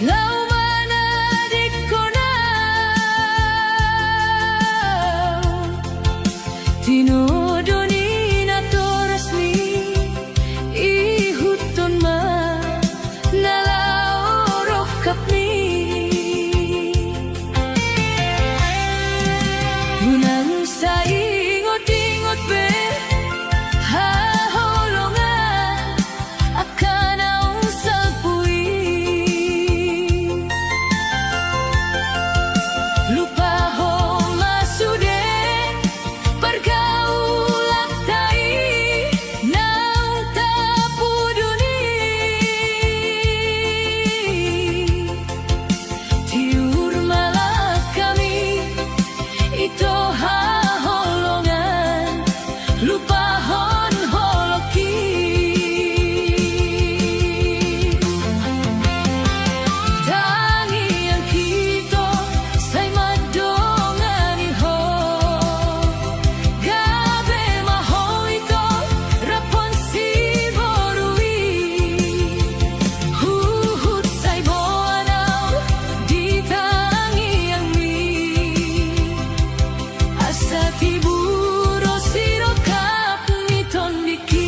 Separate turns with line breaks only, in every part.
lau mana di kona tinodoni na to resmi ihuton ma nalaorok kapni hunang sa ingot-ingot be haholongan akan ang sagpui lupahong masude pergaulan tai nang tapuduni tiur malah kami ito haholongan lupahon holoki tangi ang kito say madongani ho gabe mahoy to rapon si borui huhut say boanaw di tangi ang mi asa tiburo sirokap niton diki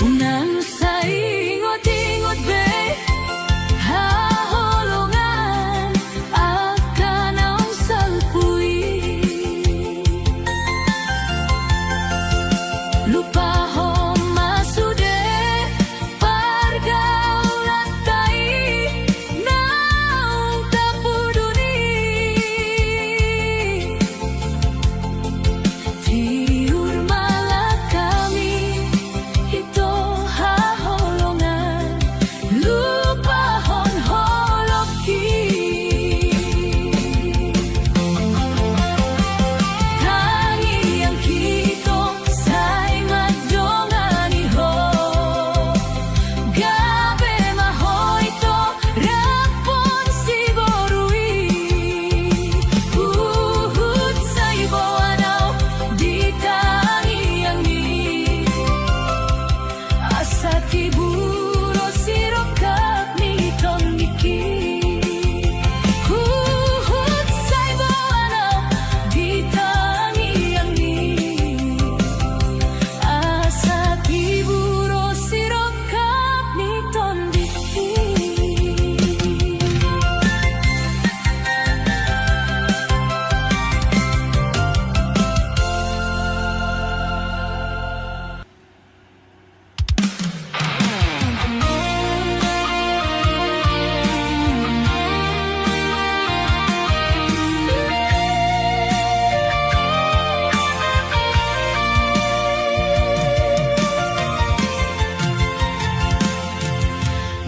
unang sa ingot-ingot be haholongan akan ang salpui lupahong masude pergaulan tai nang tapuduni tiur malah kami ito haholongan lupahon holoki tangi ang kito say madongani ho gabe mahoy to rapon si borui huhut say boanaw di tangi ang ni asa tiburo sirokap niton diki huhut say boanaw di tangi ang ni asa tiburo sirokap niton diki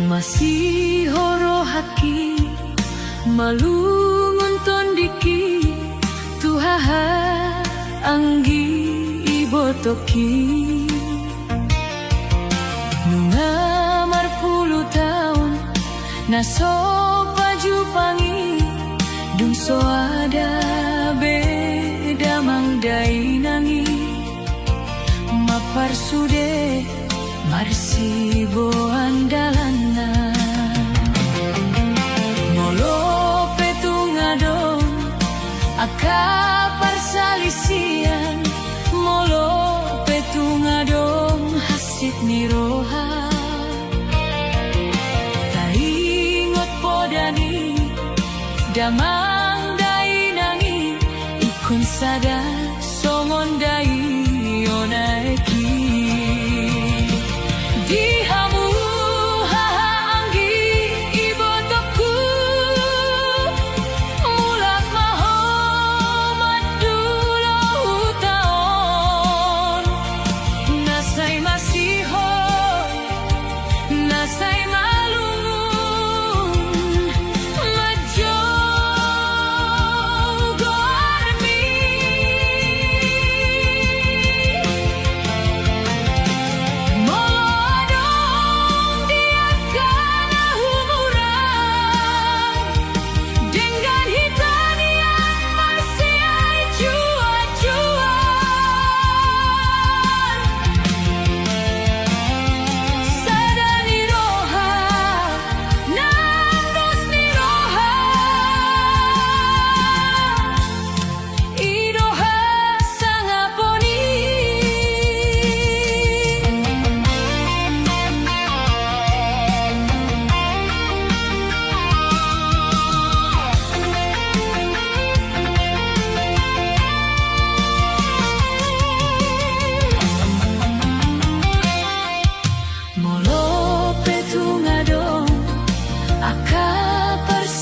masih horo haki malungun tondiki tuhaha anggi ibotoki nungamar 10 tahun naso baju pangi dungso ada beda mangdai nangi mapar sude marsibo andalana molo petungadon akapar salisian molo petungadon hasit niroha taingot podani damang dai nangi ikon sada songon dai onaeki dihamu haanggi ibotoku mulak maho madulo utaon nasay masiho nasay malungun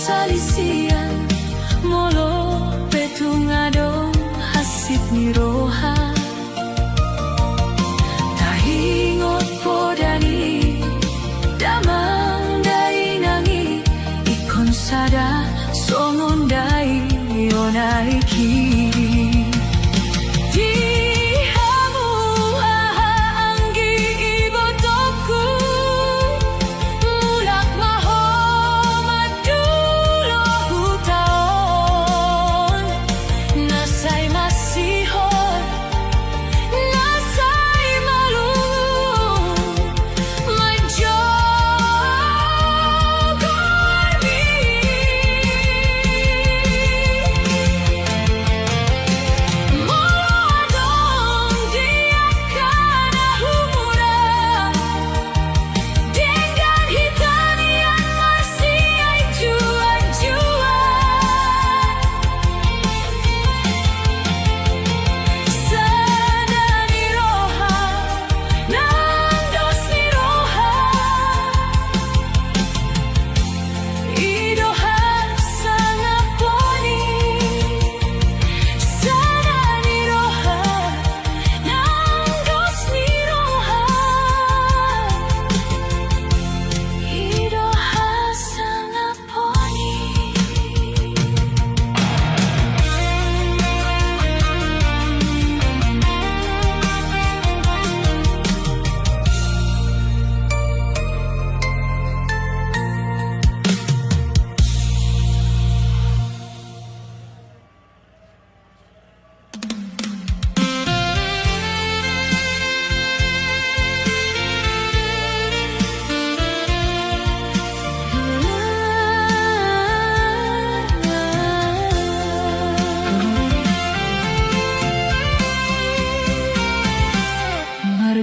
salisian molo petung adong hasip miroha tahingot podani damang dai nangi ikon sada songon dai yonaiki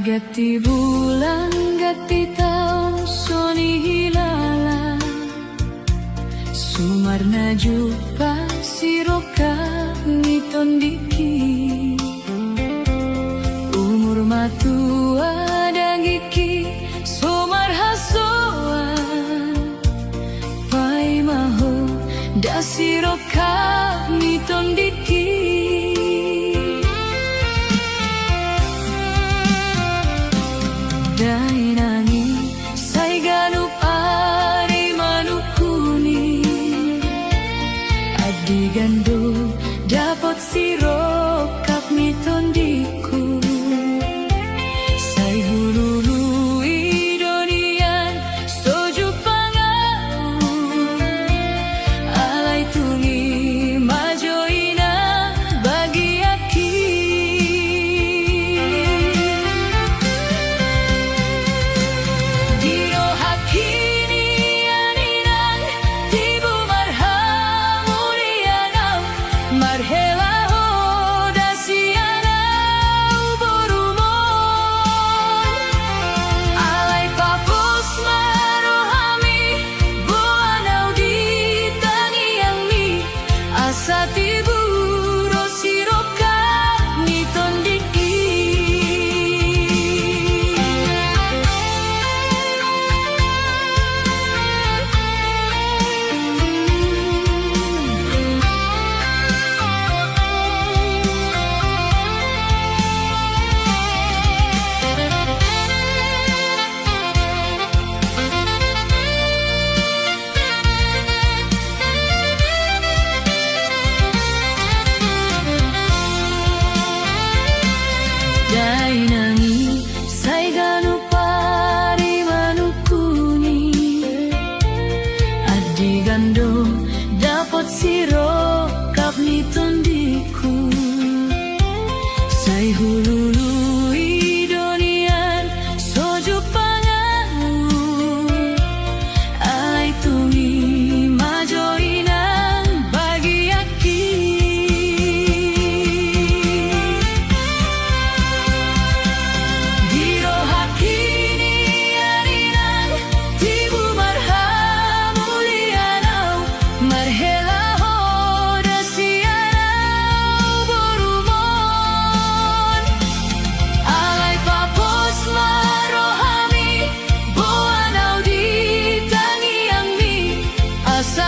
Gati bulan, gati taon, soni hilala Sumarna jupa siroka mitondiki Umur matua dangiki somar hasoan Pai maho da siroka mitondiki Dai nangi sai ganup ari manukuni Adi gando dapat sirokap mitondiku Sai hululu idonian soju pangau Alai tungi majoina bagi aki Dai nangi sai ganu pari manukuni Adi gando dapat sirokap mitondiku Sai hululu idonian soju pangau Alai tungi majoinan bagi aki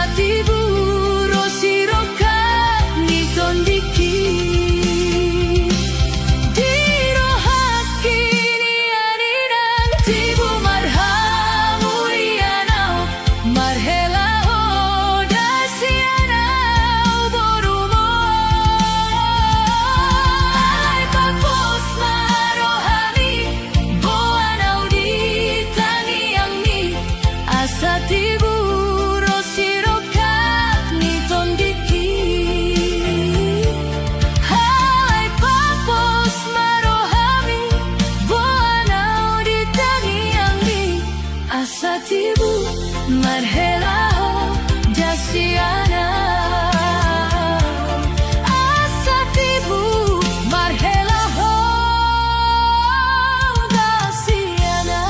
Asatibu rosiroka nitondiki dirohakini aninan tibu marhamu ianau marhelao dasianau borumo alai papos marohani boanau ditangi angni asatibu Asatibu marhelao dasiana Asatibu marhelao dasiana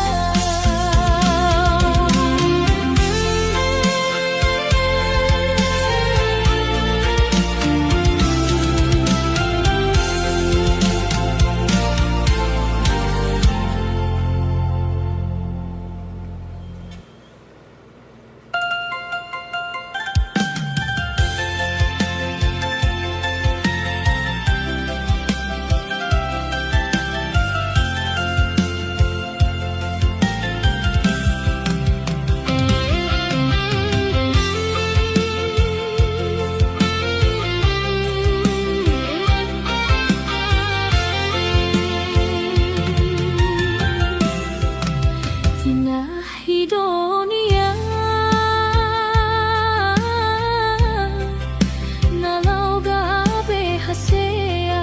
Hidonia nalau gabe hasea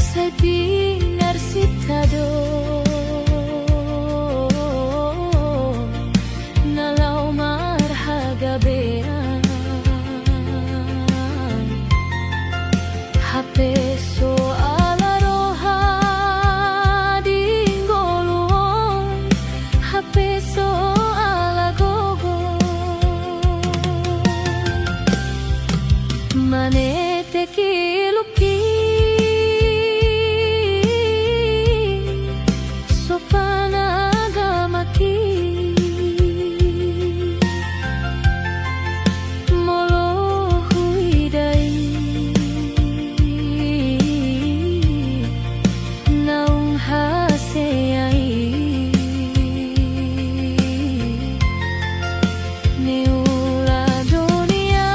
sai pinar sitado nalau marhaga bea hape soal manete kiluki sopanagamaki molohuidai naung haseai neula dunia.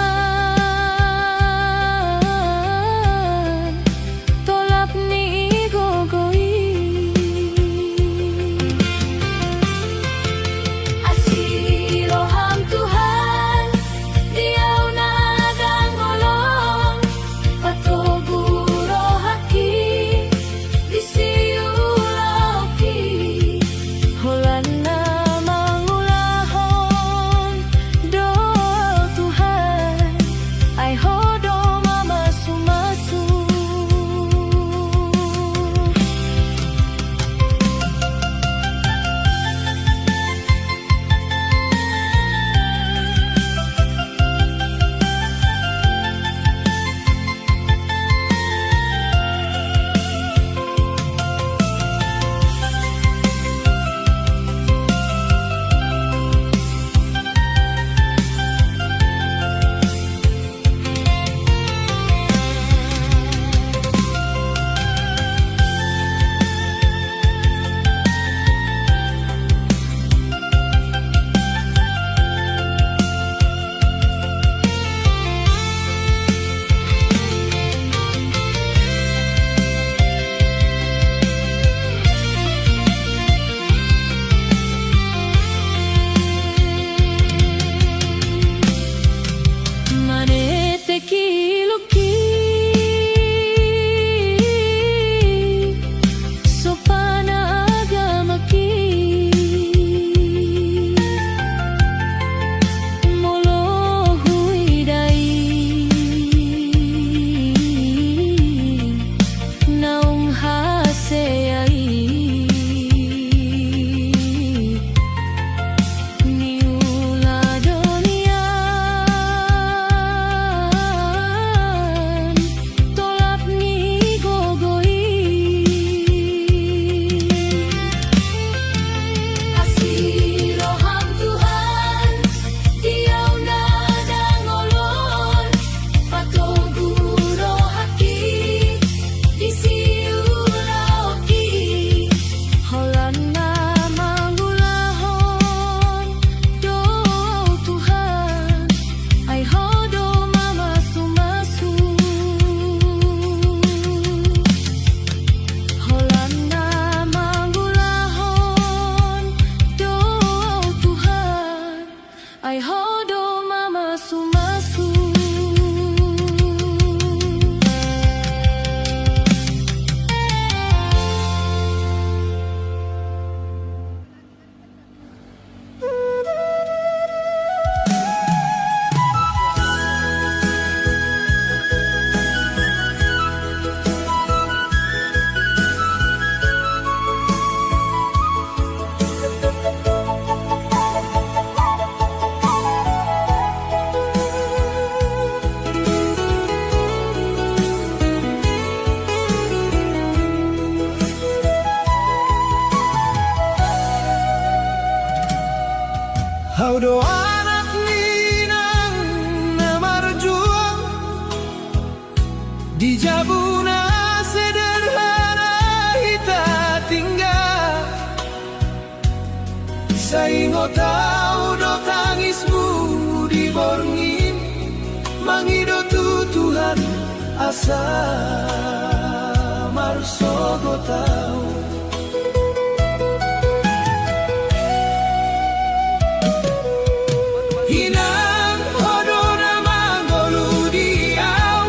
Hau do anak ninang na marjuang di Jabuna sederhana hita tinggal. Saingo tau do tangismu di borngin, mangido tutuhan asa marsogo tau. Hinang hodo na manggolu diau,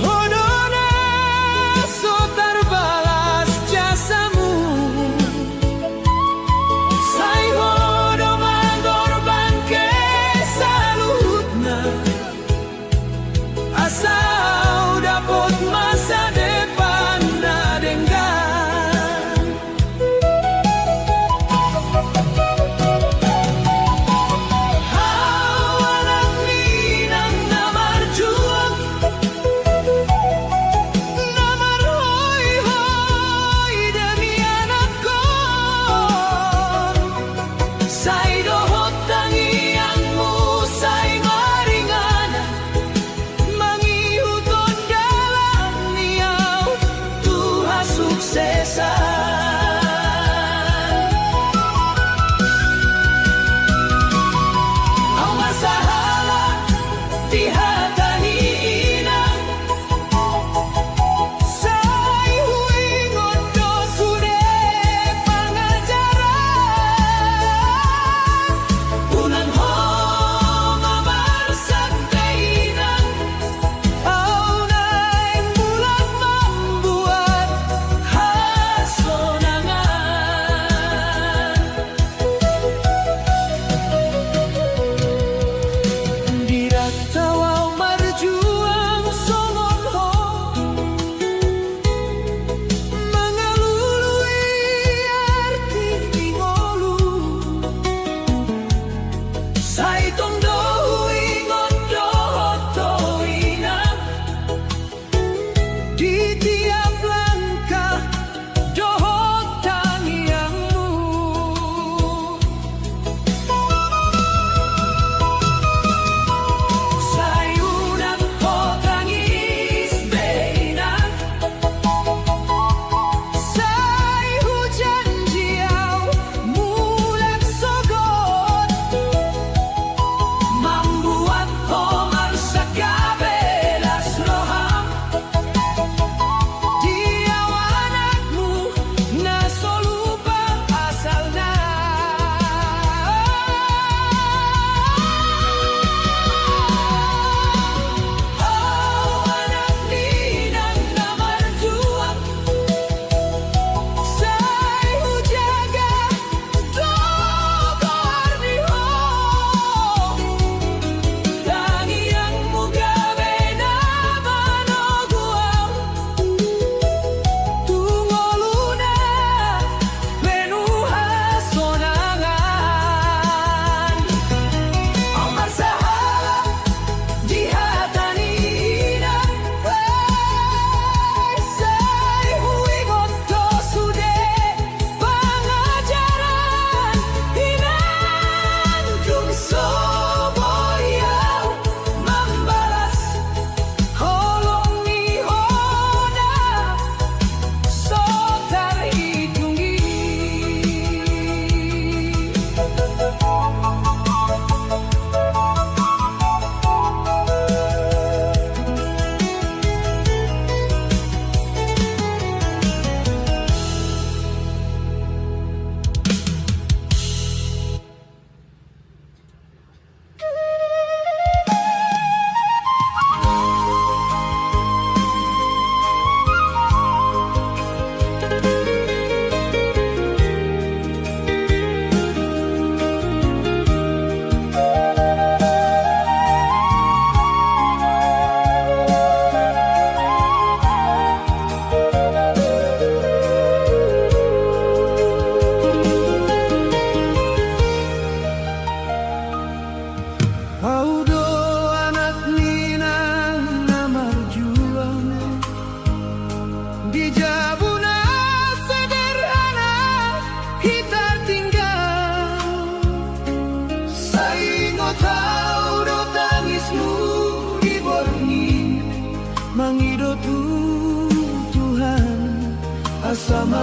hodo na so terbalas jasamu. Sai hodo mengorbanke saluhutna, asal dapat masa depan.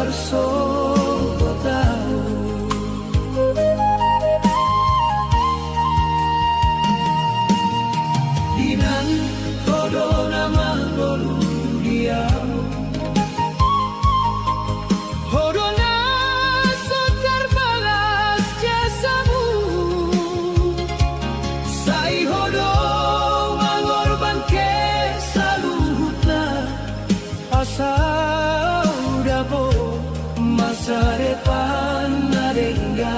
bersobotau Dinan kodo nama dolu dia Hodona sotar balas jasamu Sai hodo mengorbanke saluhutna Asa udabo masa depan adengga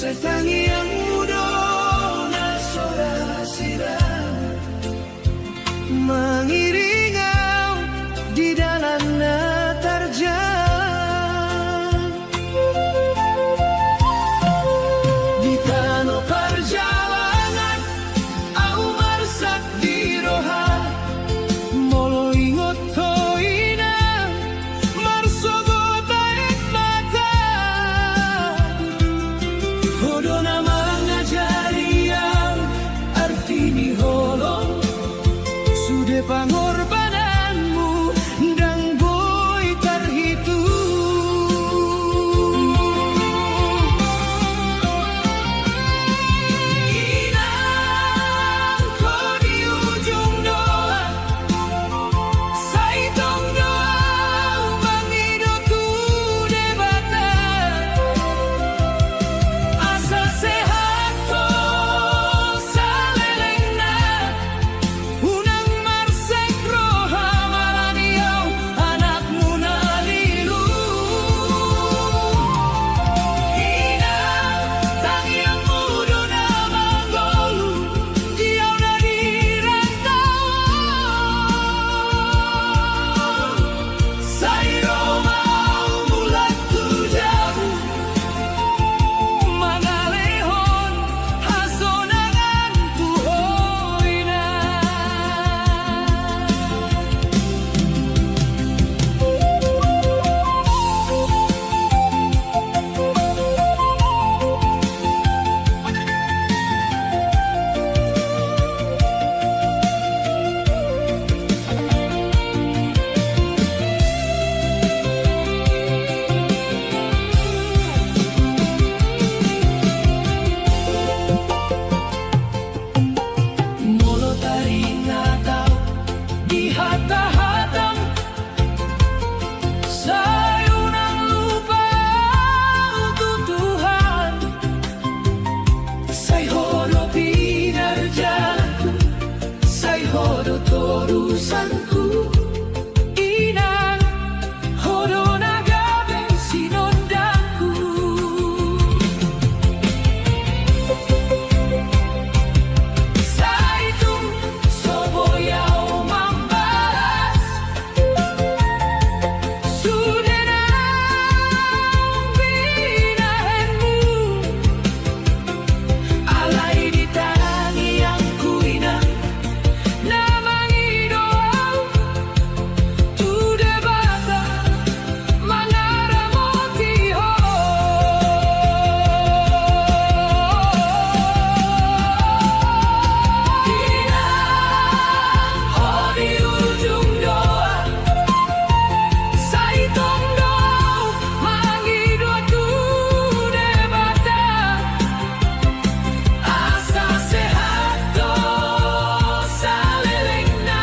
Setangi yang muda nasora siram mengiring kau di dalam terjang di tanah perjalanan aku meresap di roha molo ingot pesanku
inang hodona gabe sinondaku saitung soboyau mambaras sudenang binahenmu alai di tangi yang kuinang namangi doau tu debata mangara motiho inang hodi ujung doa saitong doau mangi doa tu debata asa sehat to salelengna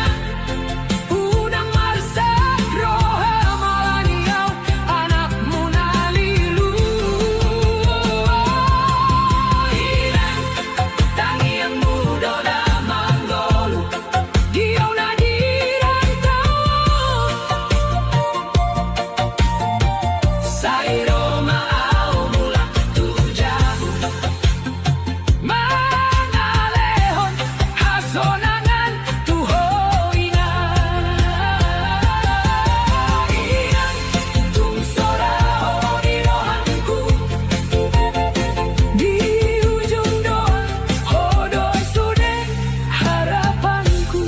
unang marsak roha malaniau anak munalilu inang tangi yang muda da manggolu diau na dirantau sairo maau mula tujahu manalehon hasonangan tuhoina inang tung sorao di rohanku di ujung doa hodoi sude harapanku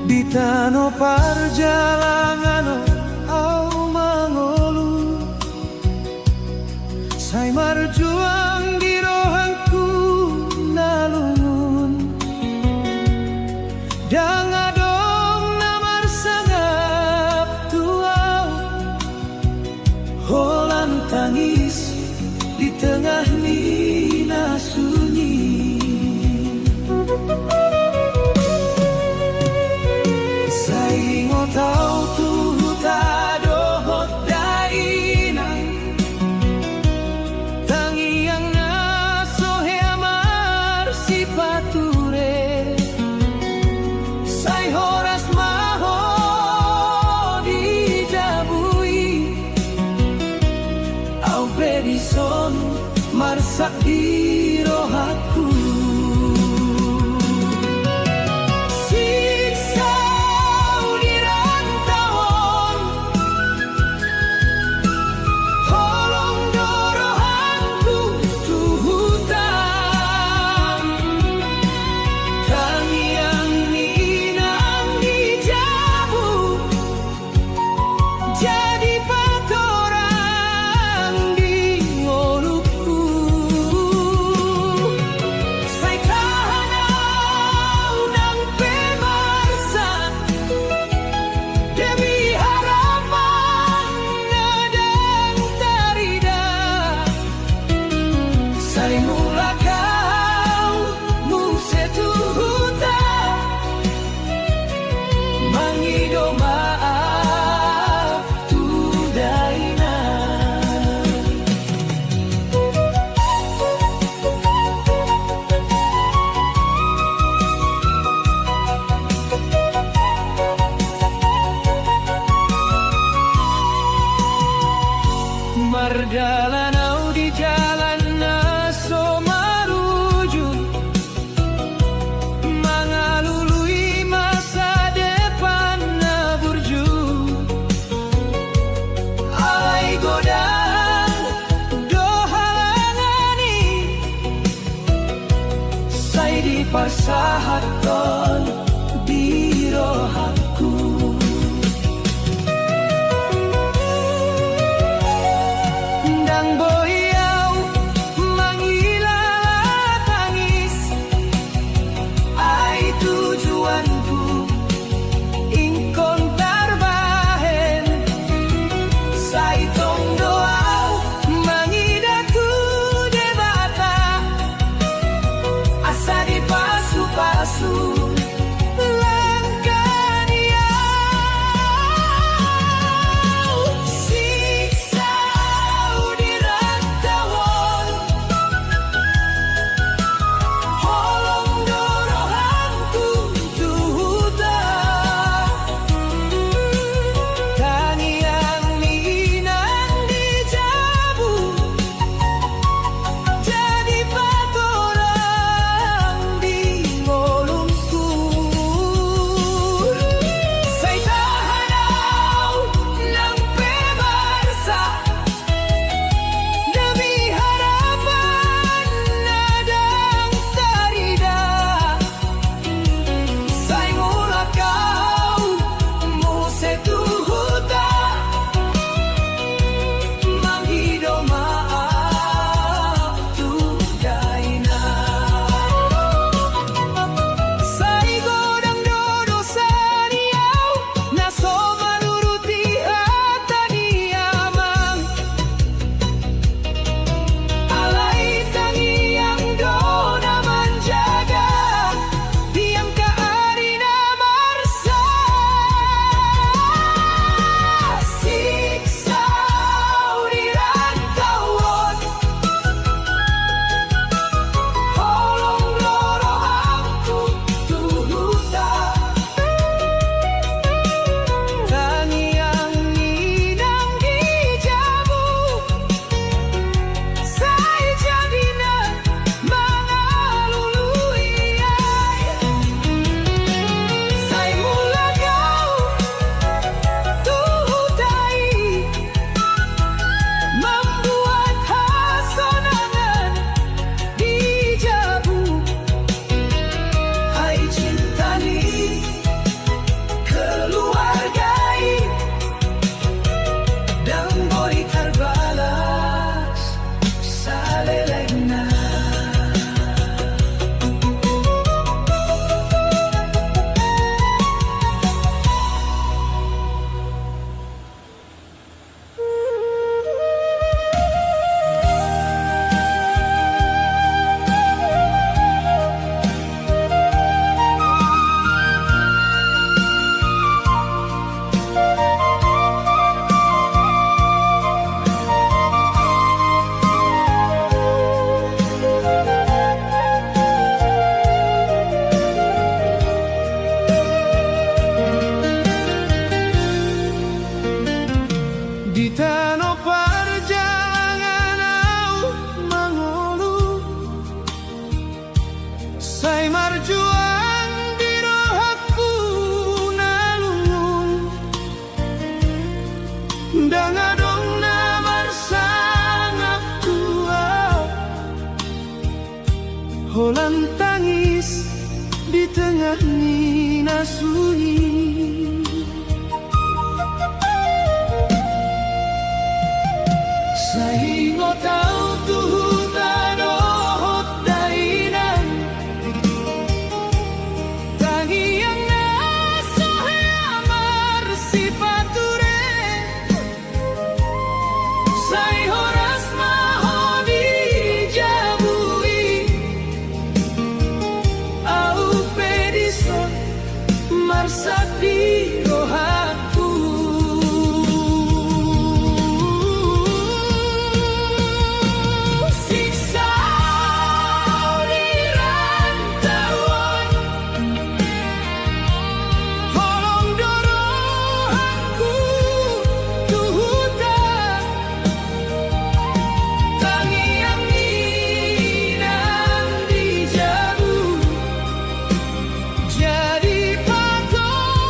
di tano perjalanan au mangolu sai marjuang di rohanku nalungun dang adong namar sangap tuau holan tangis di tengah nina sunyi saingo tau tu tadohot dainang tangi yang nasohe amar si pature sai horas maho dijabui au pedison marsak di rohaku siksa di rantauan holong dorohanku tu hutan tangi yang ninang dijabu jadi patorang di ngoluku sai tahanau nang pemarsa demi harapan ngadang tarida sai mula kau musetu huta mangido maaf tu daina mardalanau di jalan naso maruju mangalului masa depan na burju alai godaan do halangani sai di pasahaton di rohaku langsung langkah dia siksa di rantauan holong dorohanku tuhuta tani yang minang dijabu jadi patorang di ngolungkur say tahanaw ng pemarsa demi harapan nadang tarida say mula kau musetuhuta manghido maaf tuday na say godang dodo sa niyaw na so maluruti hata niyamang alay tangiyang do naman jaga diyang kaari na marsa siksa di rantauan holong dorohanku tuhuta tani yang minang dijabu say jadi na mangalului say mula kau tuhutai membuat hasonangan dijabu hai cinta ni keluargai dan bori terbalas salelena di tanah perjalanan au mangulu say marjuang di rohaku nalungun dangadong na marsangap tua holang tangis di tengah nina sunyi sahingo tau tuhutan ohot dainan tangi yang nasohe amar sipature say horas mahoni jabui au pedison marsak di rohaku siksa di rantauan holong dorohanku tuhuta tangi yang minang dijabu jadi pator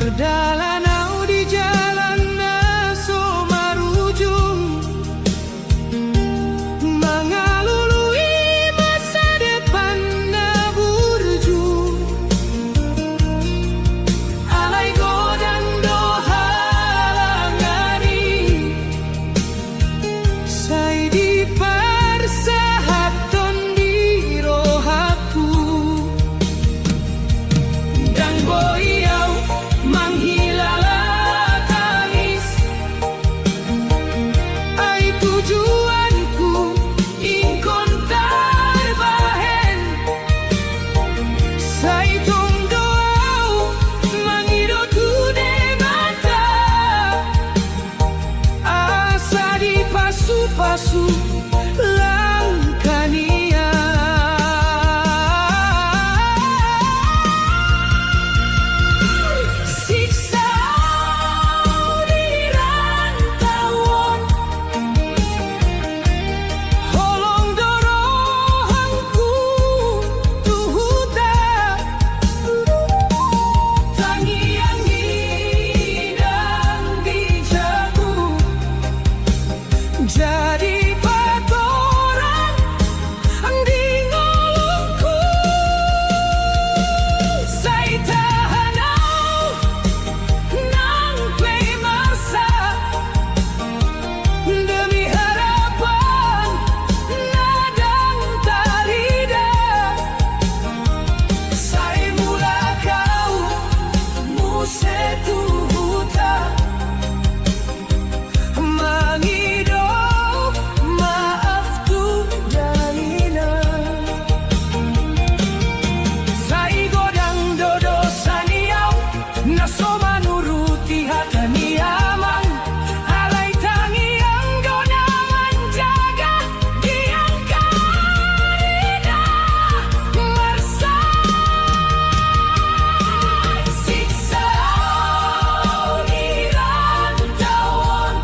Perdalanau di jalan naso marujung, mengalului masa depan na burju. Alai godang do halangani, sai di persahaton di rohaku. Dan boyau menghilala tangis, ai tujuanku ingkon terbahen. Sai tong doau mangidot de mata, asa di pasu-pasu langkania. Siksa di rantauan, holong dorohanku tuhuta. Tangian ngidang di jagu, jadi patoran di ngolongku. Sai tahanau nang pemarsa, demi harapan nadang tarida. Sai mula kau musetu huta, mangidop maaf tu daina. Sai godang dodo saniau, naso manuruti hatani amang. Alai tangi ang dona menjaga diang karida marsa. Siksa di rantauan,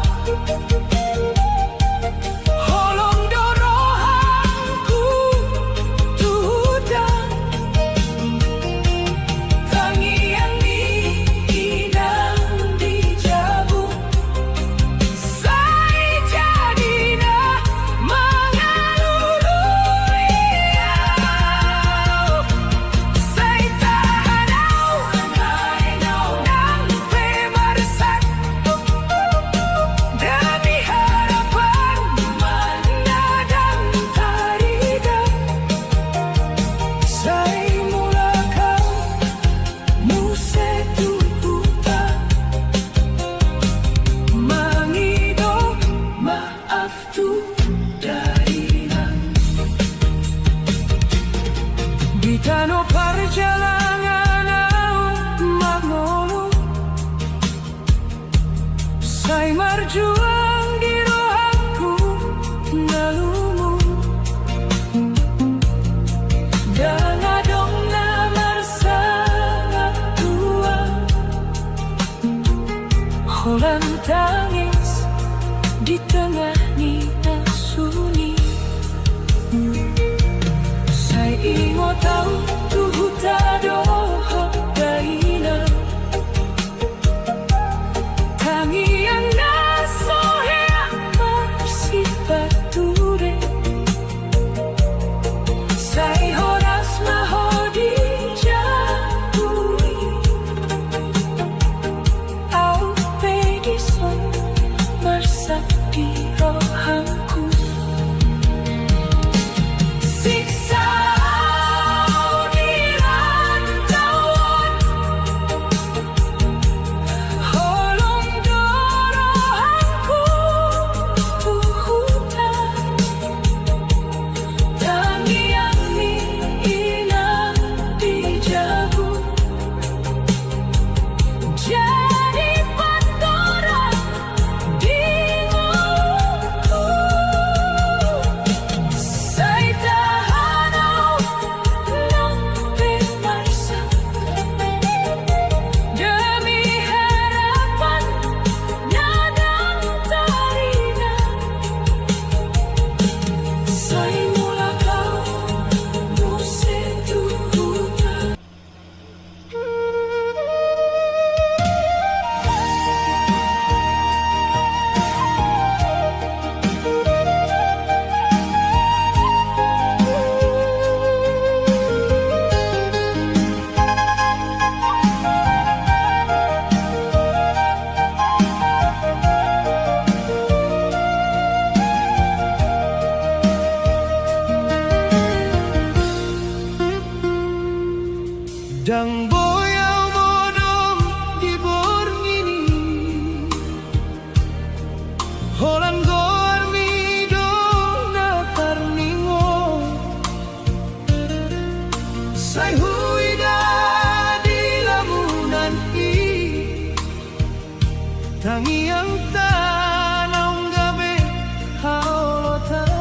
holong dorohanku tuhutan. Tangian ngidang di jabu, sai jadina mengalului. Sai tahanau nang pemarsak, demi harapan nadang tarida. Sai mula kau musetu huta, mangidop maaf tu darinan. Di tanah perjalanan au mangolo, sai marjuang di rohaku nalumu. Dan adong na marsangat tua, holan tangis di tengah nina sunyi. Sai ingo tau tuhuta doho daina, tangian naso hea marsipature. Sai horas mahodi jagui, au pedison marsak di rohanku. Siksa di rantauan, holong dorohanku tuhutan. Tangian ngidang di jagu, jadi patoran di ngolongku.
Dang boyaw modong di borngini Holan gormido na karningo Say huida di lamunan i Tangi ang tanaw gabi haolotan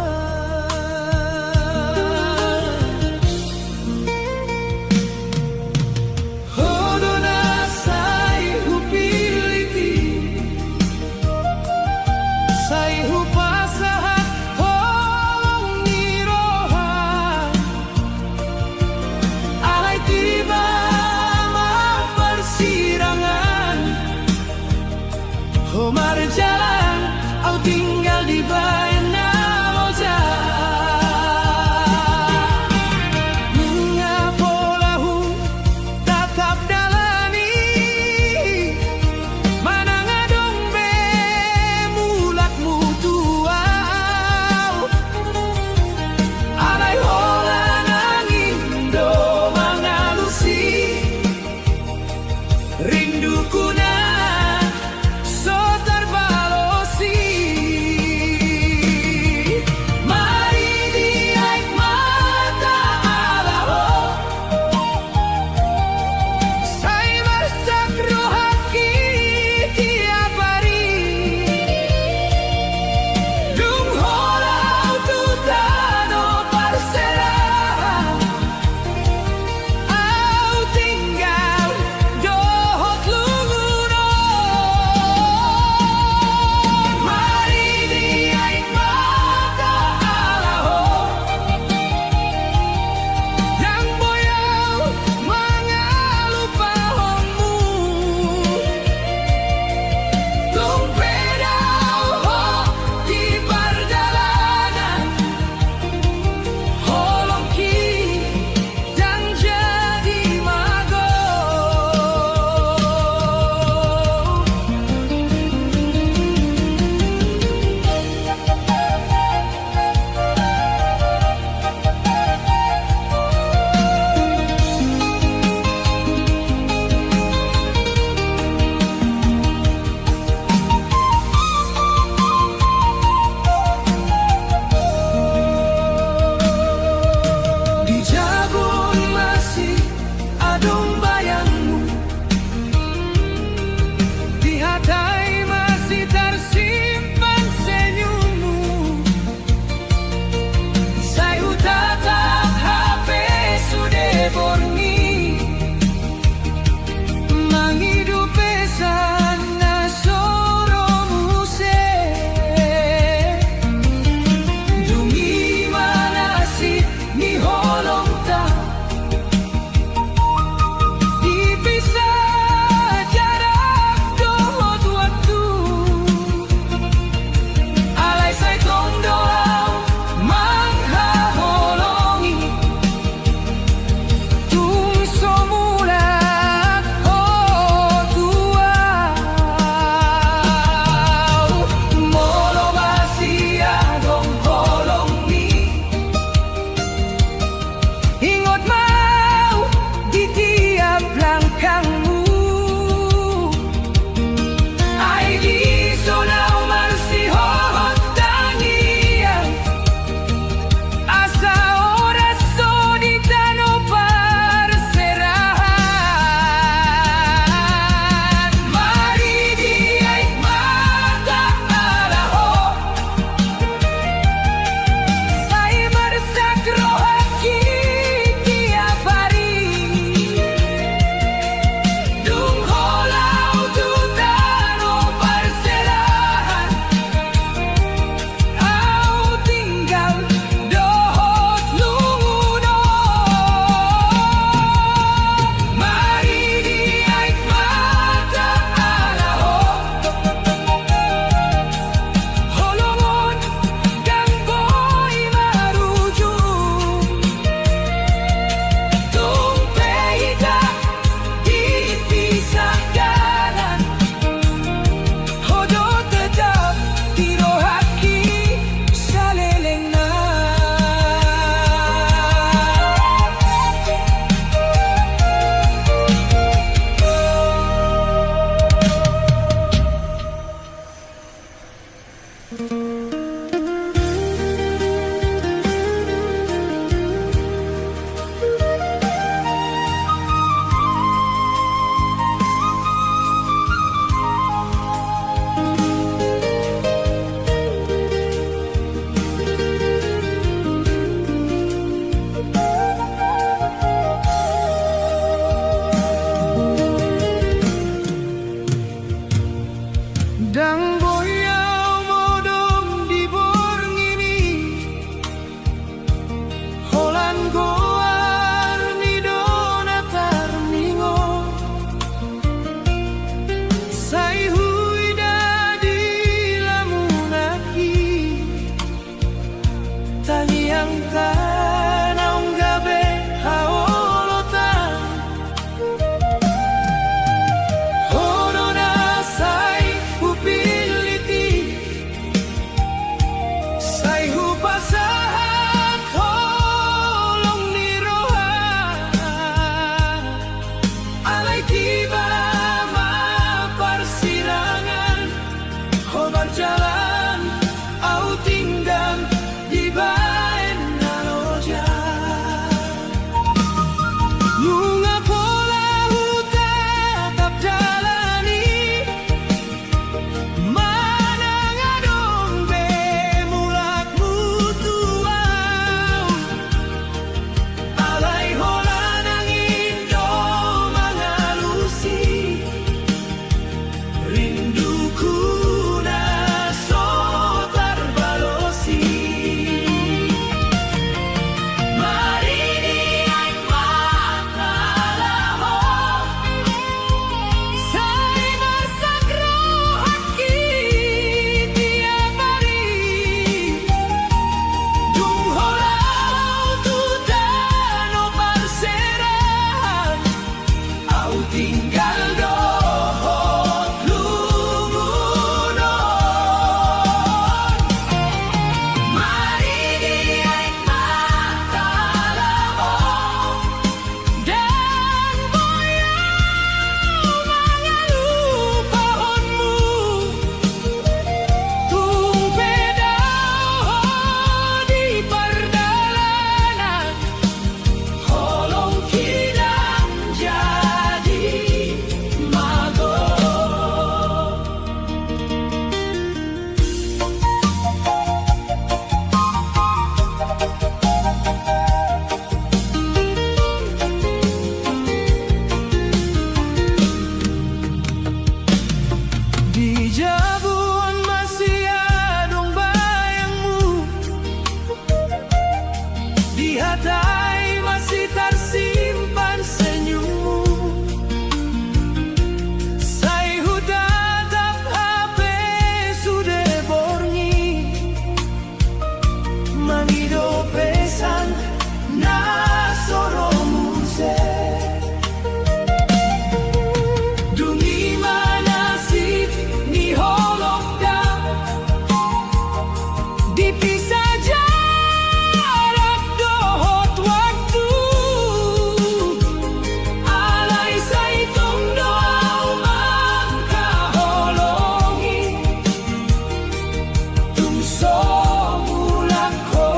Somulang ko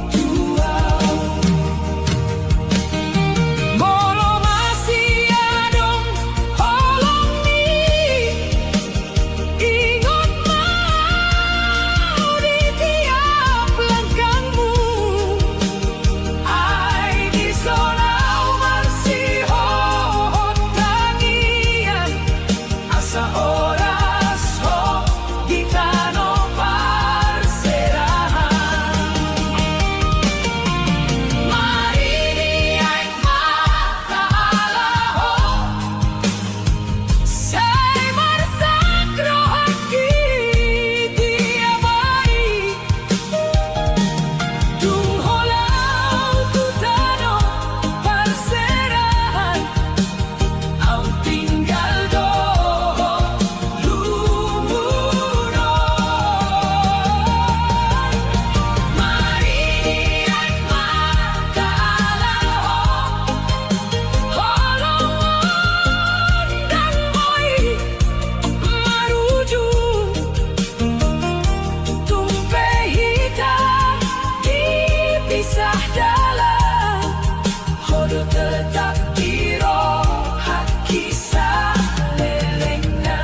tuaw Molo masiadong holong ni Ingat mau di tiap langkahmu Ay di sonaw marsihot tangian Asa oras ho gitano parserahan Marini ay makaalaho Say marsakro haki tiap hari Tungholaw tutano parserahan Ang tinggal do lumunon Marini ay makaalaho Holongon dan mo'y maruju Tumpay hitam dipisah dalam Hodo tetap kiro haki salelengna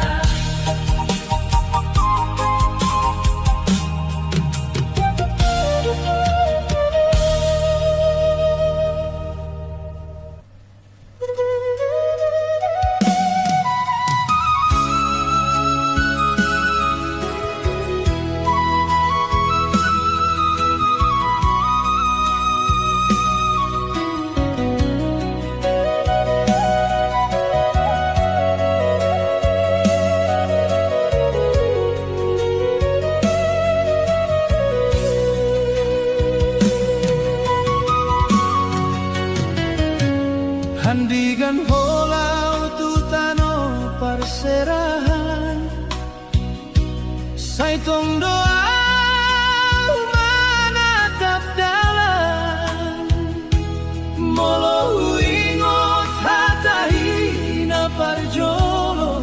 Handigan holau tutano parserahan Saitong doa manatap dalam Molo ingot hatahi na parjolo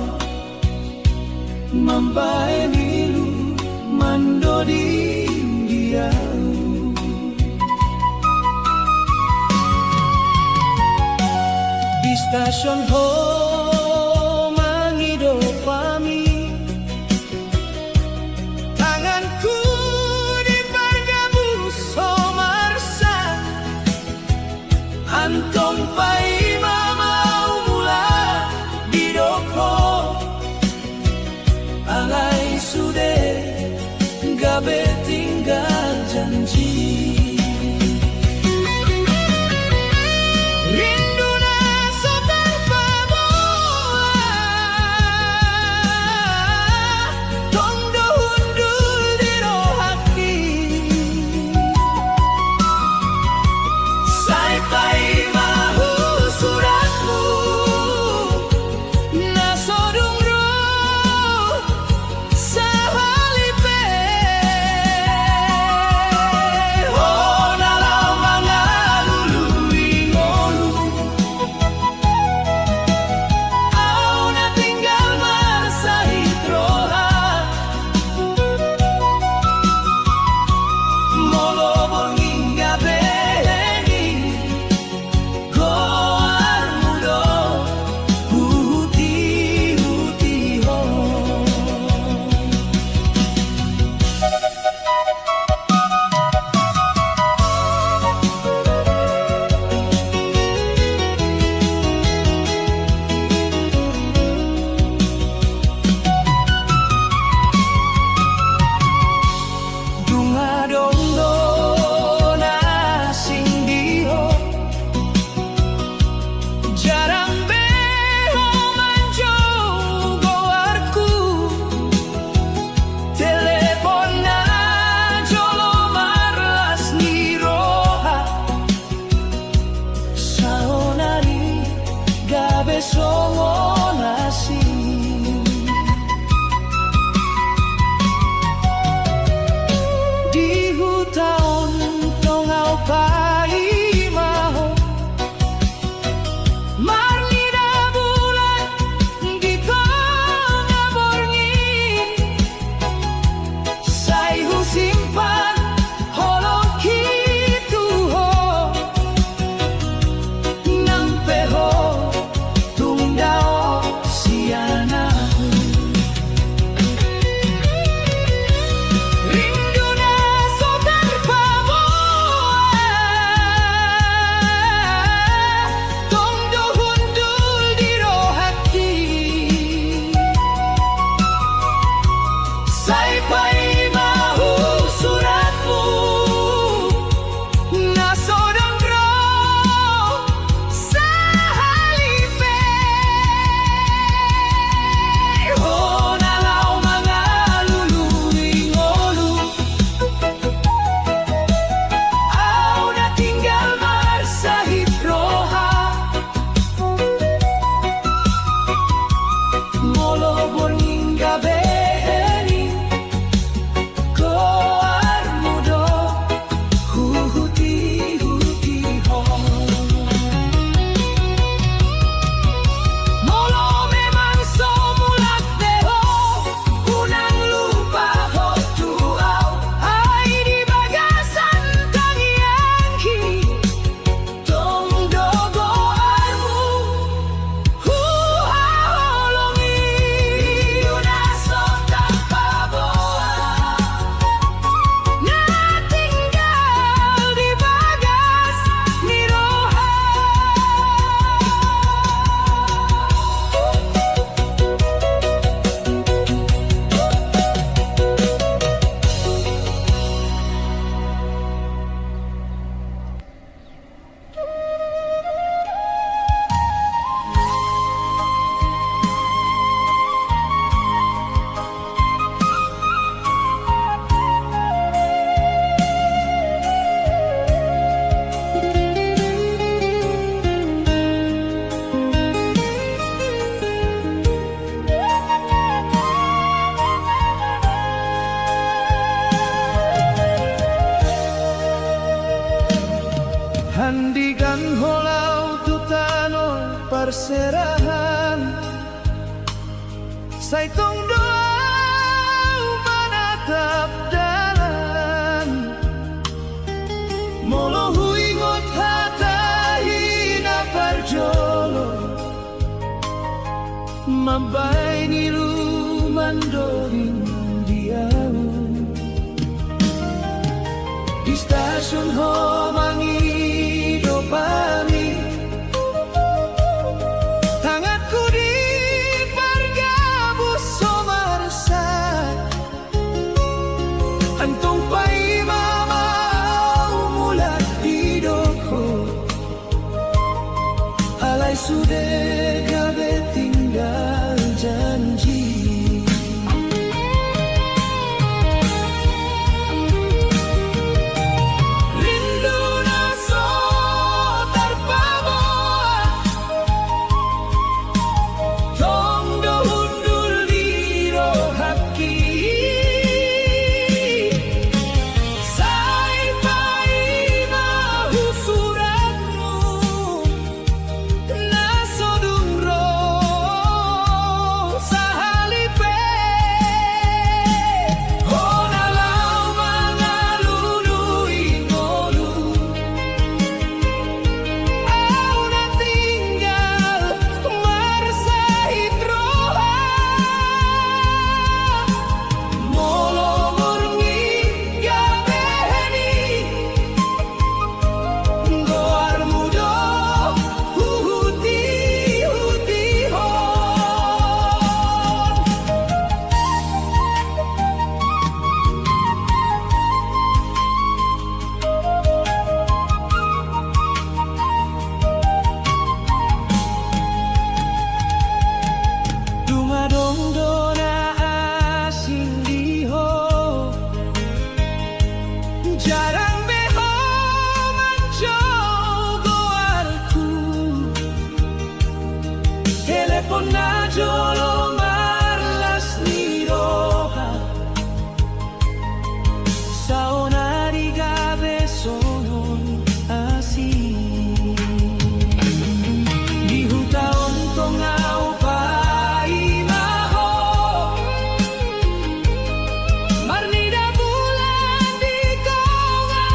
Mambae nilu mandodi dia Di stasiun ho mangido pami Tanganku di pargabu somarsa Antong pai mamau mula di doko Alai sude gabe tinggal janji Rindu na so terpabawa Tondo hundul di rohaki Say pai mahu suratmu Na sodung roh sahalipe Oh nalau mangalului ngolu Au na tinggal marsahit roha Molo bongingga bengi Koar mudo huti-huti ho Dunga dondo na sindiho Jarang beho manjo goarku Telepon na jolo marlas ni roha Saonari gabe songo nasi Di hutaon tongau pai maho Marlida bulan di tengah borngi Say serahan sa itong doa manatap dalan molo huingot hatahi na parjolo mabay ni lumandoring diawon di stasiun ho mangido pami tanganku di pargabus somarsat antong paimamaw mulat didoko alay sude gabe tinggal janji rindu naso terpaboa tong dohundul diro haki say paimahu suratmu naso dungro sa halipe honalau mangalului ngolu au na tinggal marsahit roha molo murni gabeni goar mudo huti hon Dumadong dona asing diho jarang beho mancogo arku telepon na jolo marlas ni roha saonari gabe sonon asing di hutaon tongau paimaho marnida bulan di konga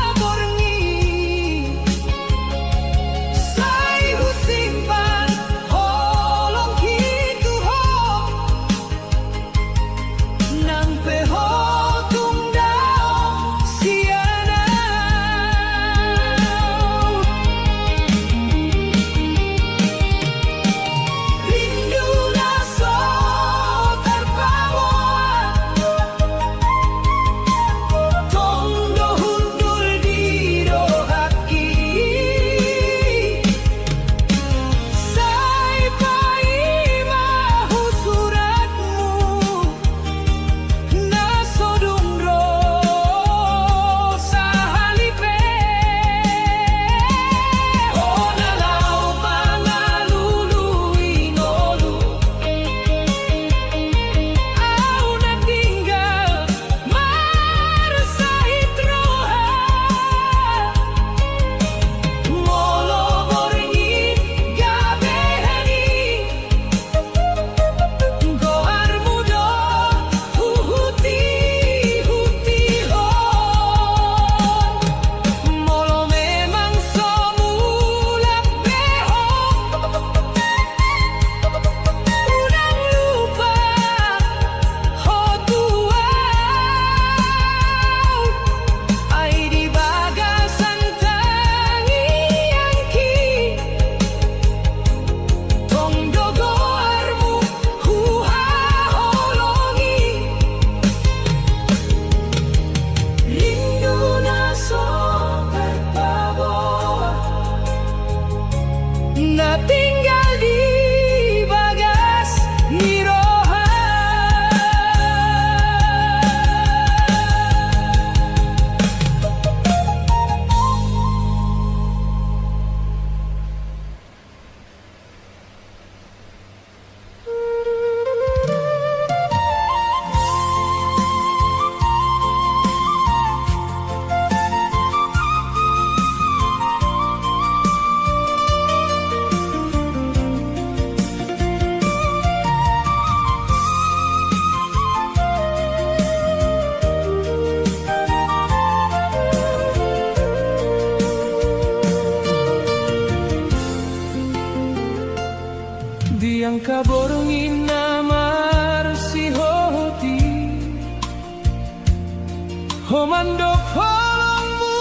Mandok holongmu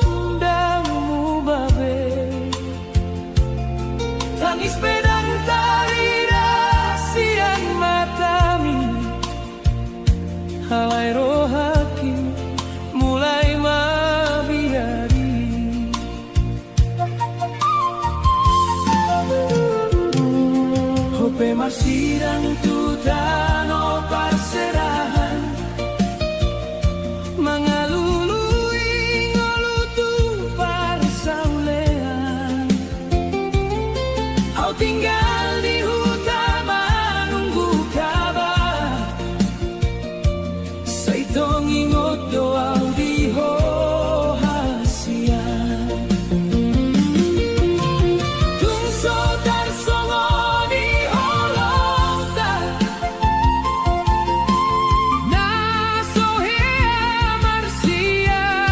undangmu babe, tangis pedang tari rasian matami, halai rohaki mulai mabiari. Hope masirang tutano parserahan, mangalului ngolutu parsaulean. Kau tinggal di hutan menunggu kabar, saitong ingot doa di hohasian. Tungso tarsongo di holota, nasohea marsiangan.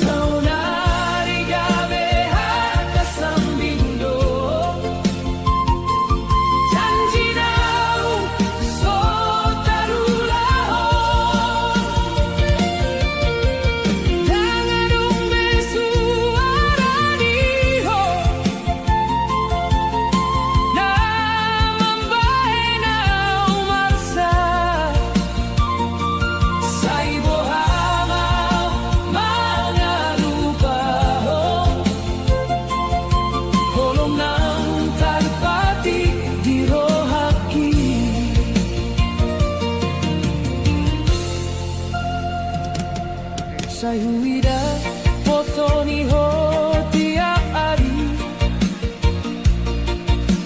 Saunari gabe hata sambindo, janji nau so tarulahon. Dangadung besuara diho, na mambahe na umarsa. Saibo hamaw mga lupahon, kolong ng tarpati di rohaki. Sa huwida foto ni ho tiap hari,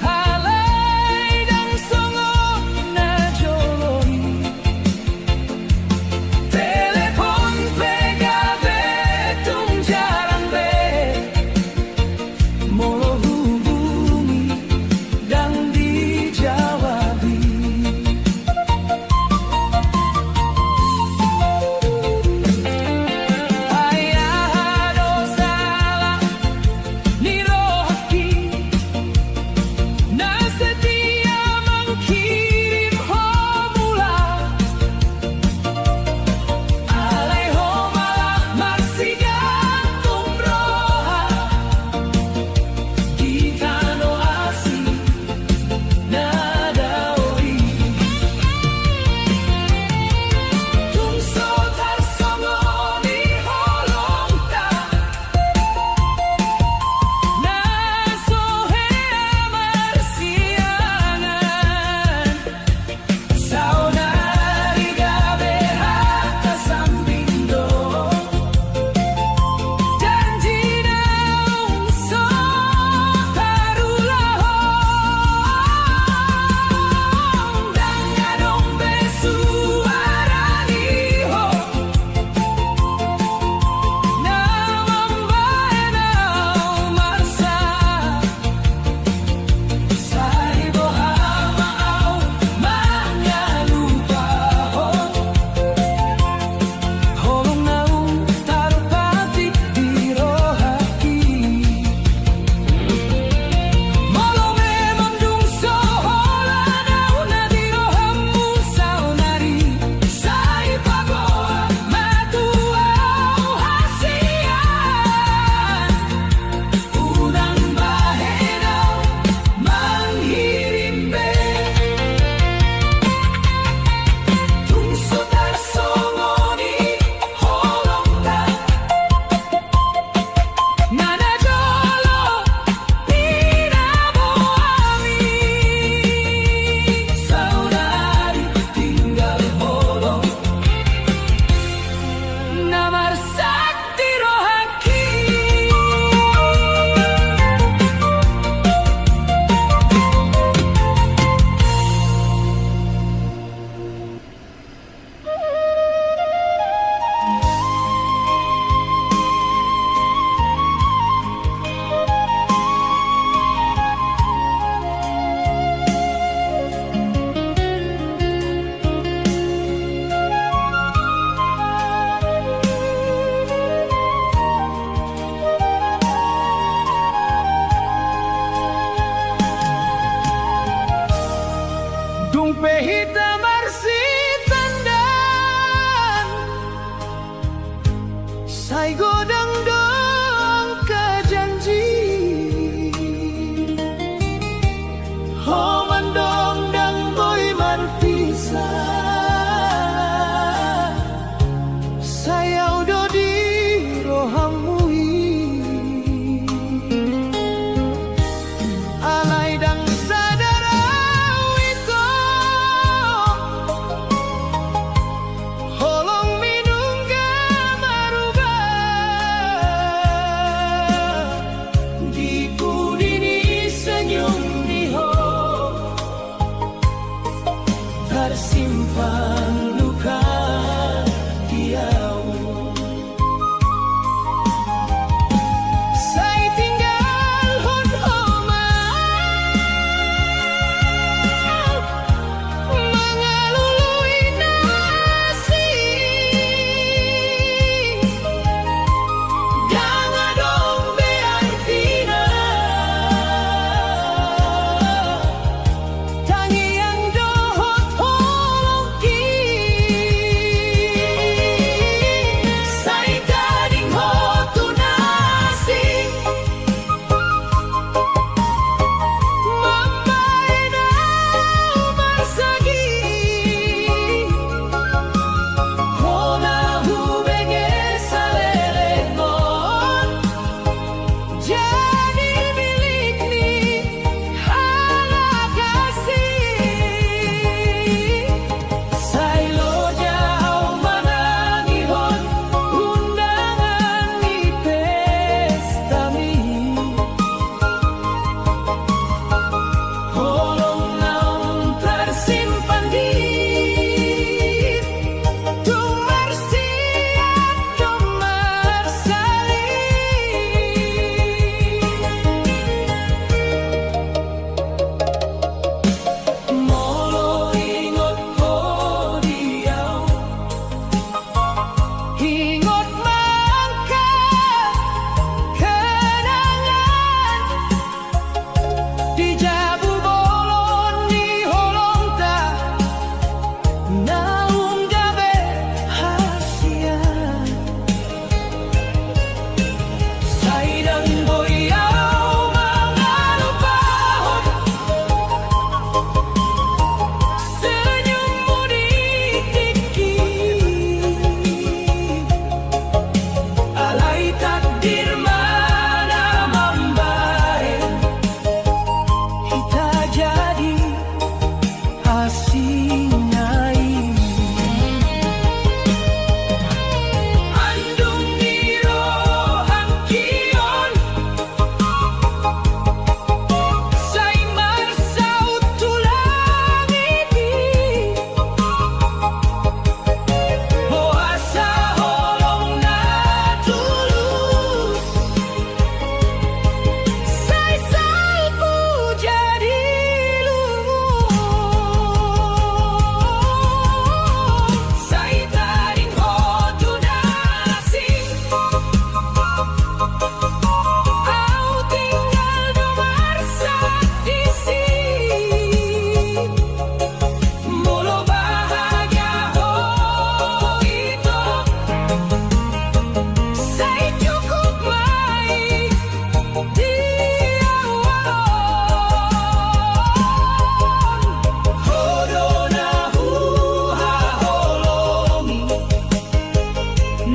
halay dan songo na jolori. Telepon pegabe tung jarang be, molo hubungi dan dijawabi. Ayah dosa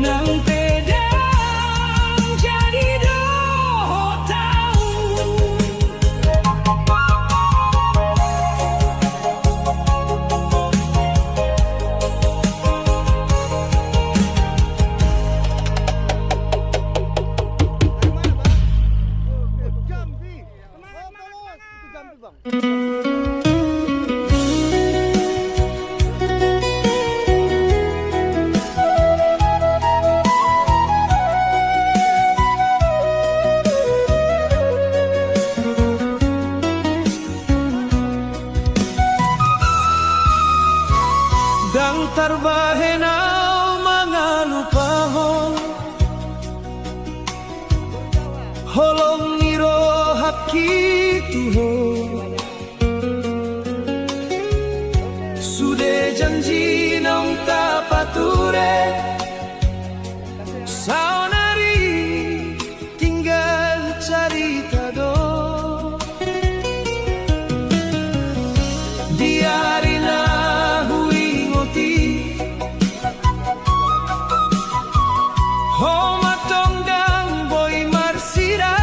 nang pedang jadi doho tahu.
Dang tarbahenau mga lupahon holong iro hakituho sude janji nong tapature saonari tinggal carita do diari na matonggang boy marsira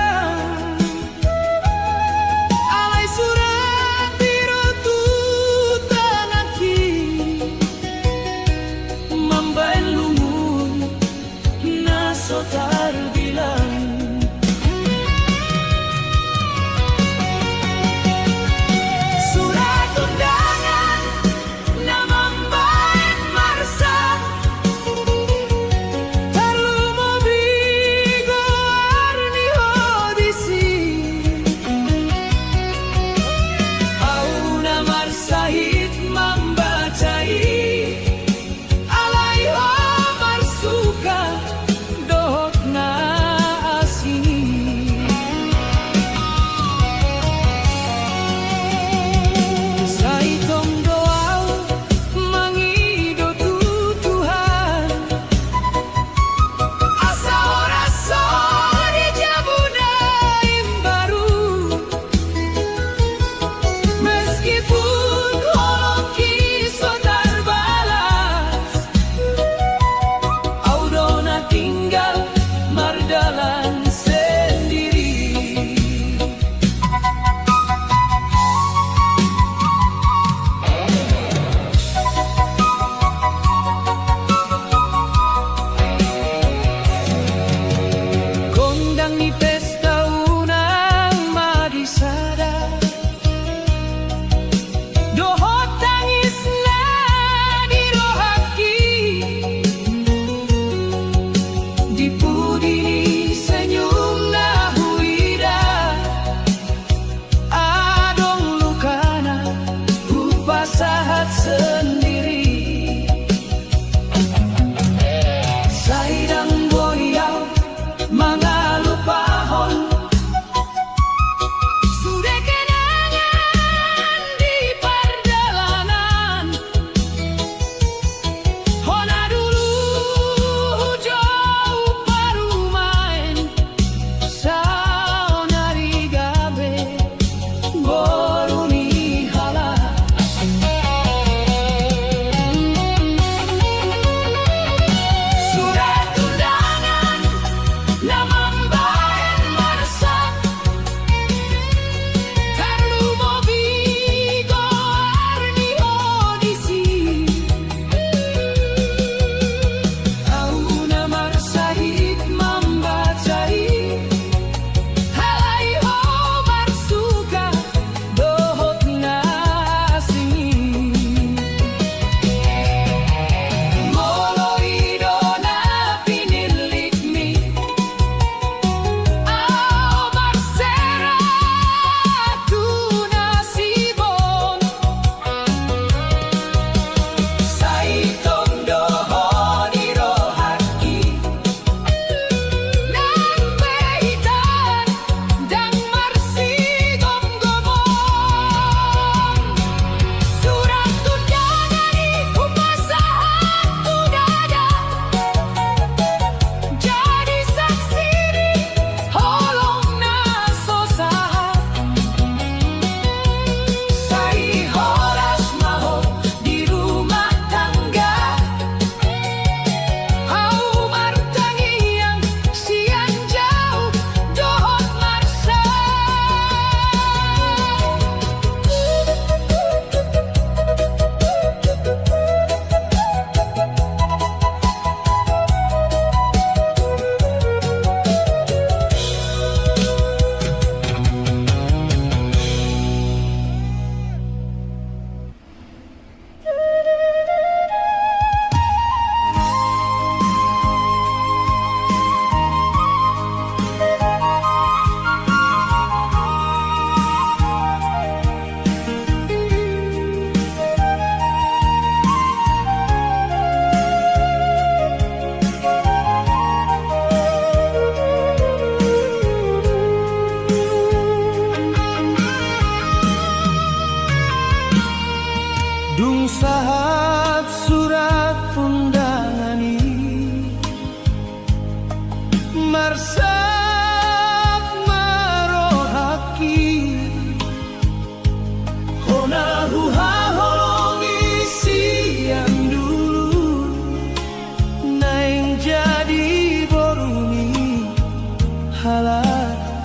hala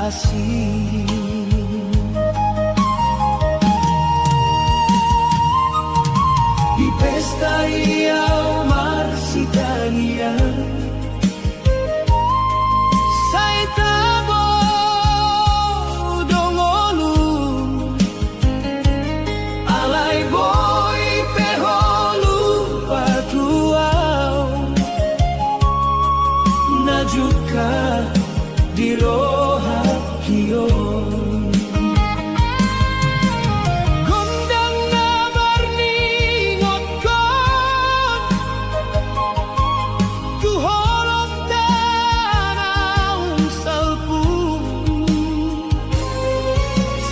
asing.
Di pesta iau marsitanian
Sai tabo dongolum
alai boy peholu patuau najuka di roha kion
Gondang na marningot kon Tuholog tanaong salpung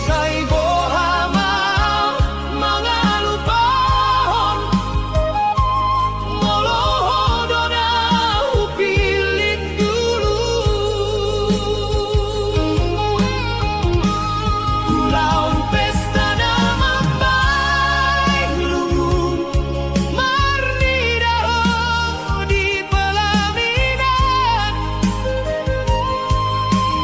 Say bohamau mga lupahon Molohodo na upilit dulu Ulaun pesta na mambay lungun
Marnidaho di pelaminan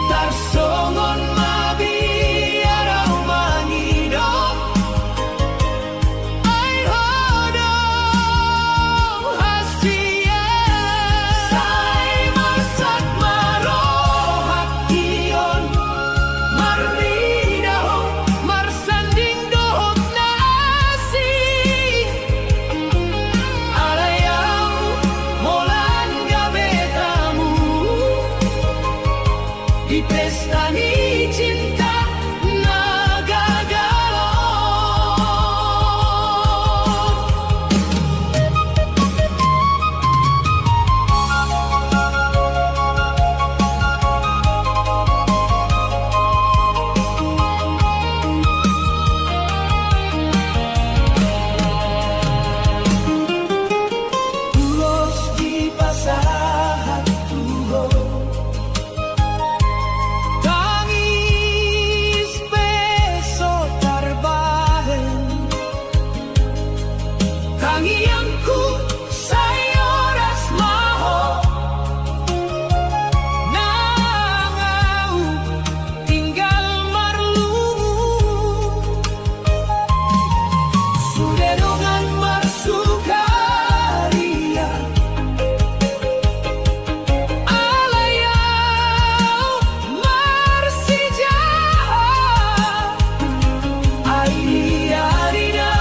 Tarsongon mabiaraw mangidop
Ay hodo hasiyan
Say masak marohak kiyon Marnidaho
Marsanding dohot na asin
alayaw molan gabetamu Di pesta ni cinta nagagalong Tulos di pasahat tuho
Tangis peso tarbahen
Tangiangku sayoras maho
Nangau tinggal marlungu
Sudenongan marsukaria
Alayau marsijahan
Airi-arina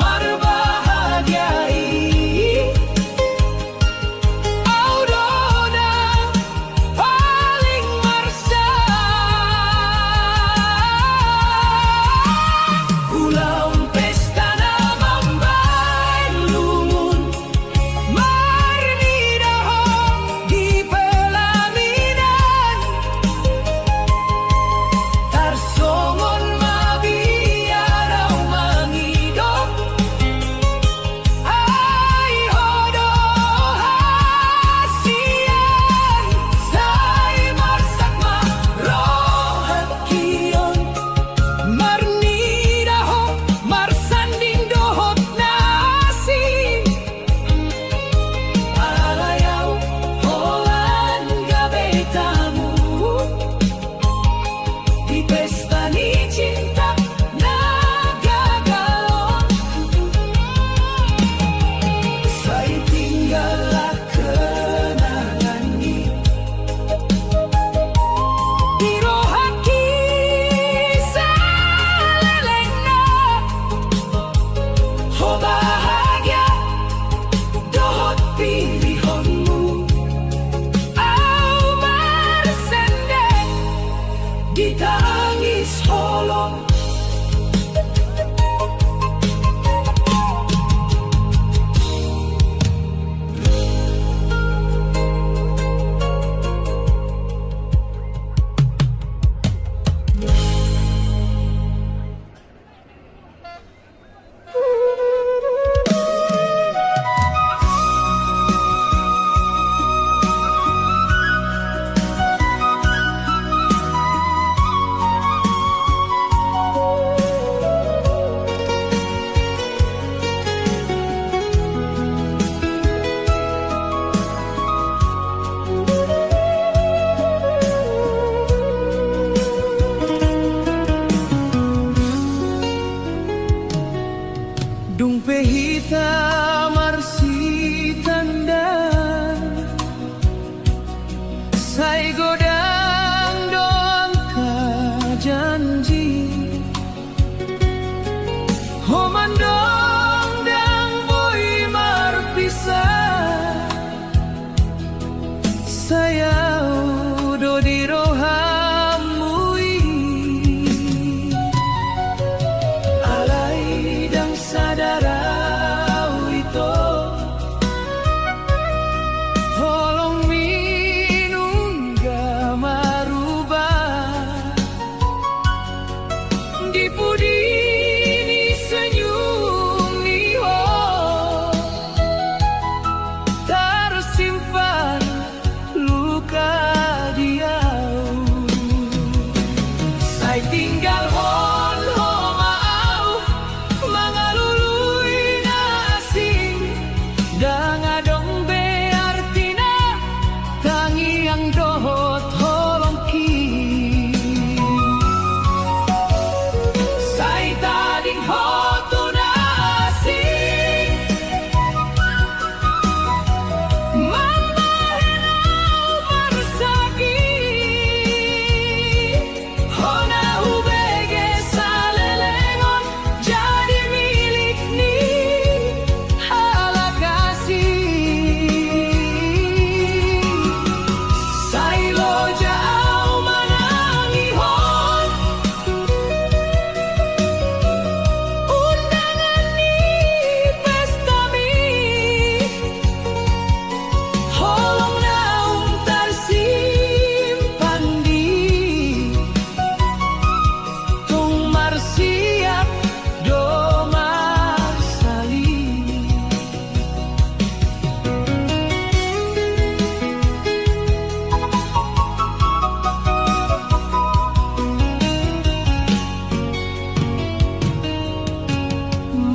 marbahagiai
Audona paling marsa
Ulaun pesta na mambay lungun
Marnidaho di pelaminan
Tarsongon mabiaraw mangidop
Ay hodo hasiyan
Say marsak marohat kiyon
Marnidaho marsanding dohot na asin
Alayaw holan gabetamu Di pesta ni cinta nagagalong Say tinggallah kenangan ni
Biro haki salelengna
Ho bahagia dohot pilihonmu
Au marsendeng
Di tangis holong
Sai godang doang ka janji Homandong dang boy marpisah Sayaw do di rohamui
Alay dang sadarau ito
Tolong minun ga marubah Di pudi ni senyum niho Tersimpan luka diau
Say tinggal hon ho maau
Mangalului na asing Dangadong be artina Tangi ang dohot holong ki
Say tading hoto na asing
Mamahenau marsaki
Hona hubege salelengon
Jadi milik ni hala kasih
Say loja au manangihon
Undangan ni pesta mi
Holong naung
tersimpan di Tung marsiap do marsali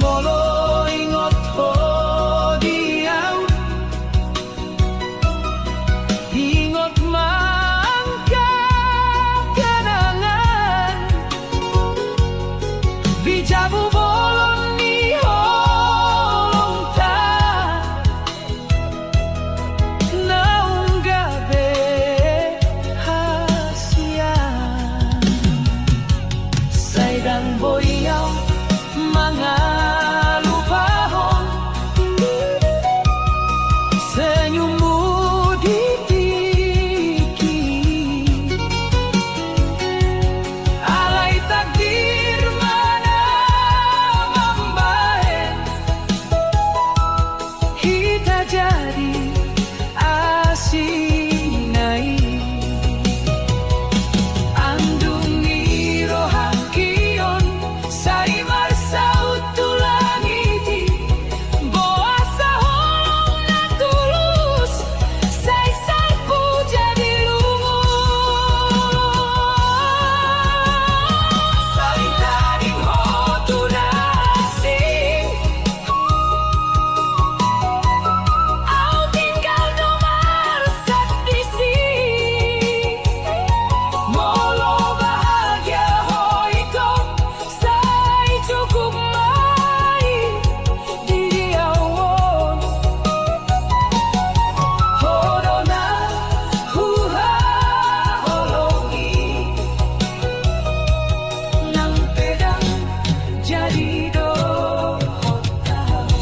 Molo ingot ho diau
Ingot mangka kenangan Bijabu bolon ni holong ta Naung gabe hasian
Say dang boyaw
Mga lupahon Senyummu ditiki Alay takdir mana membahen Kita jadi asinai Andungi rohakion Say marsaut tulangiti Boasa holong na tulus Say salpu jadi lungo
Say tading hoto na asing
Au tinggal do marsak di sini
Molo bahagia ho ito
Say cukup mai di diawon
Hodo na huha holongi
Nang pedang jadi dohot tahu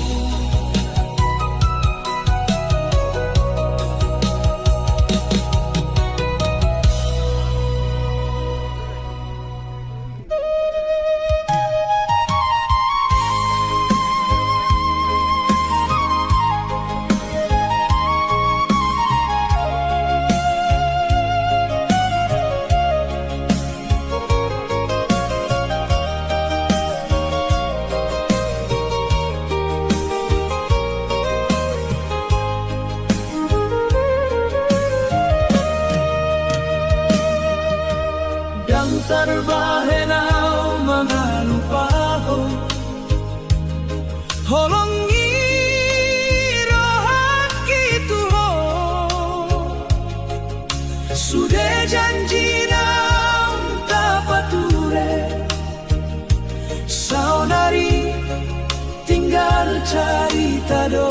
Dang tarbahenau mga lupaho
Holongi rohaki tuho
Sudah janji nang tapature Saunari tinggal cerita do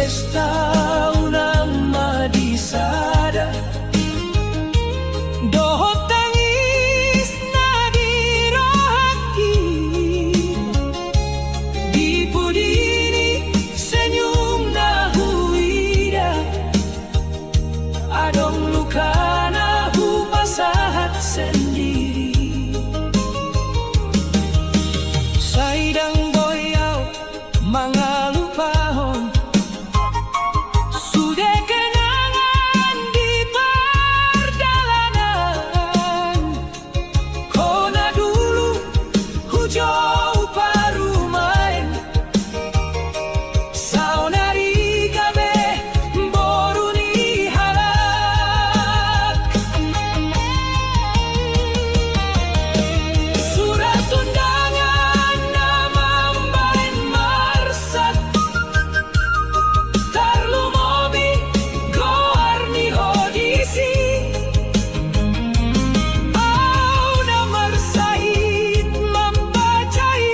pesta unang madisada, dohot tangis na dirohaki, di pudini senyum na huida, adong luka na hupasahat sendiri. Saidang boyaw mga lupahon, sudah kenangan di perjalanan. Kona dulu hujau parumain, saunari gabe boruni halak. Surat undangan namambain marsat, tarlumobi goarni hodisi, au namar sahid membacai,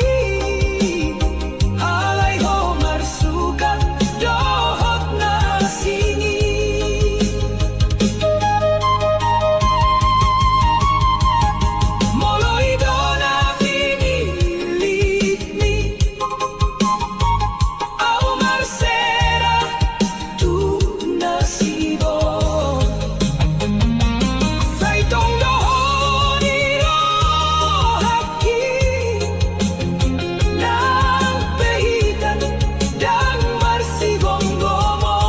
alai homar suka dohot nasingi. Moloi dona pinilitni, au marsera tu nasibo. Sai tong dohoni rohaki, nang pehitan dang marsibong gomo.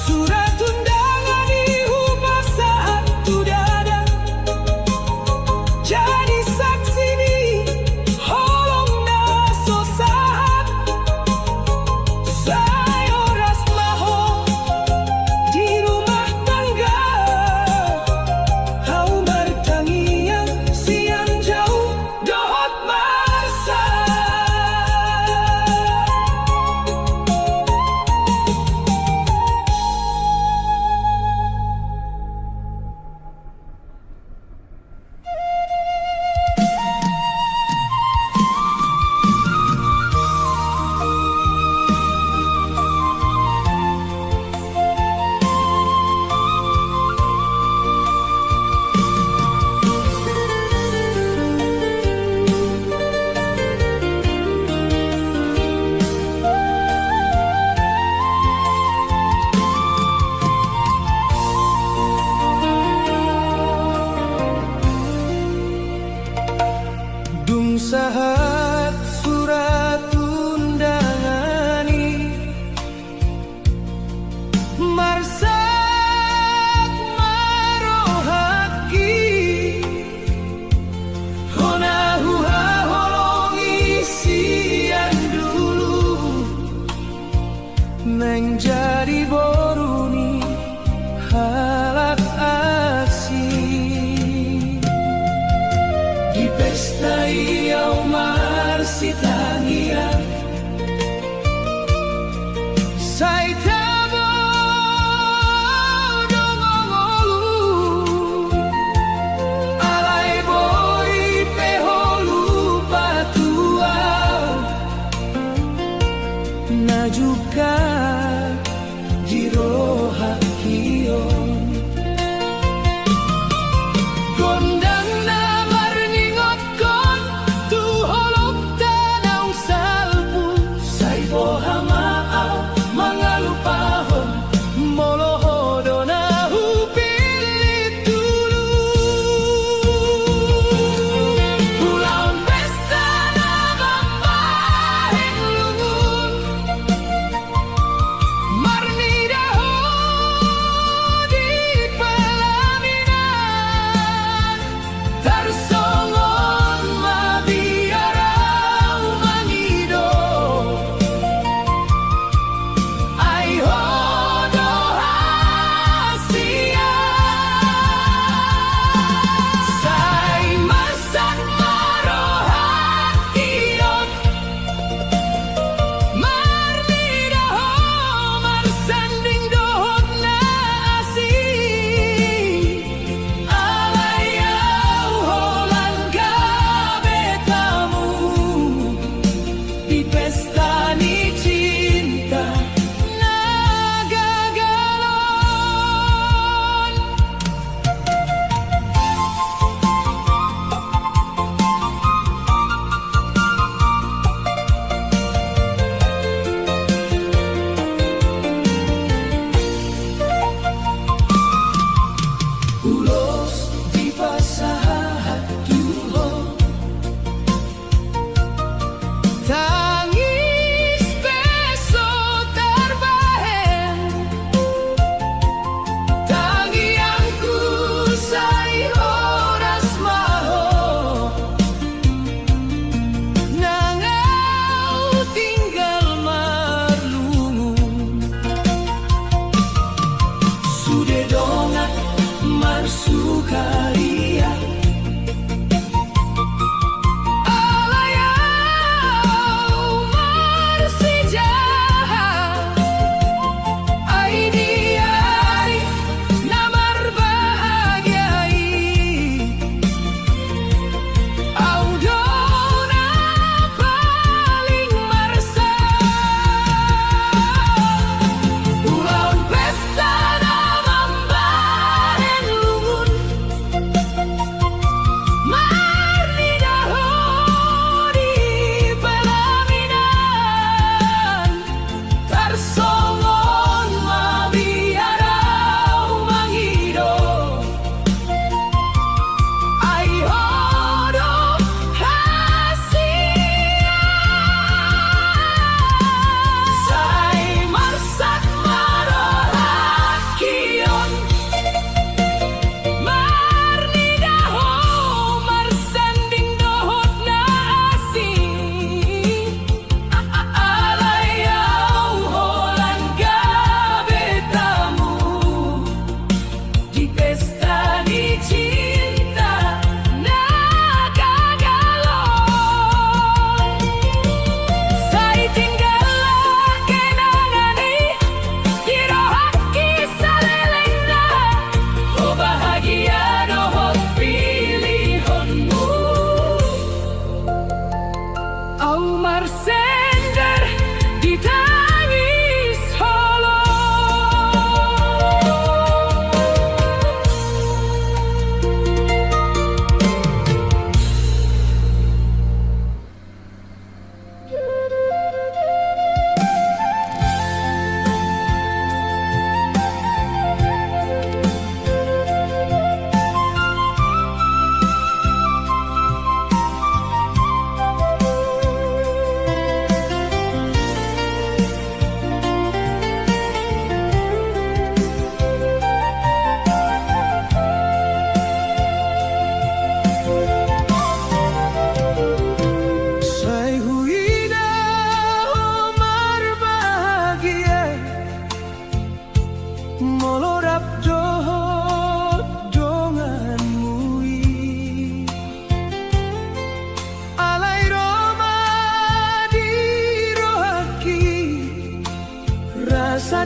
Surat undangan ihupasahat tu dada, jadi saksi ni holong na sosahat. Saya oras maho di rumah tangga, hau martangiang siang jauh dohot marsa. Dung sahat surat undangani, marsak marohaki, hona huha holongi siang dulu, neng jadi boruni halak aksi. Di pesta iau marsitangia, sai tabo dongongolu, alai boy peholu patua, najuka jirohakion. Gondang na marningot kon tu holok tanang salpu, sai bohamaaw mga lupahon, molohodo na hupilit dulu. Pulang pesta na bambaring lungun,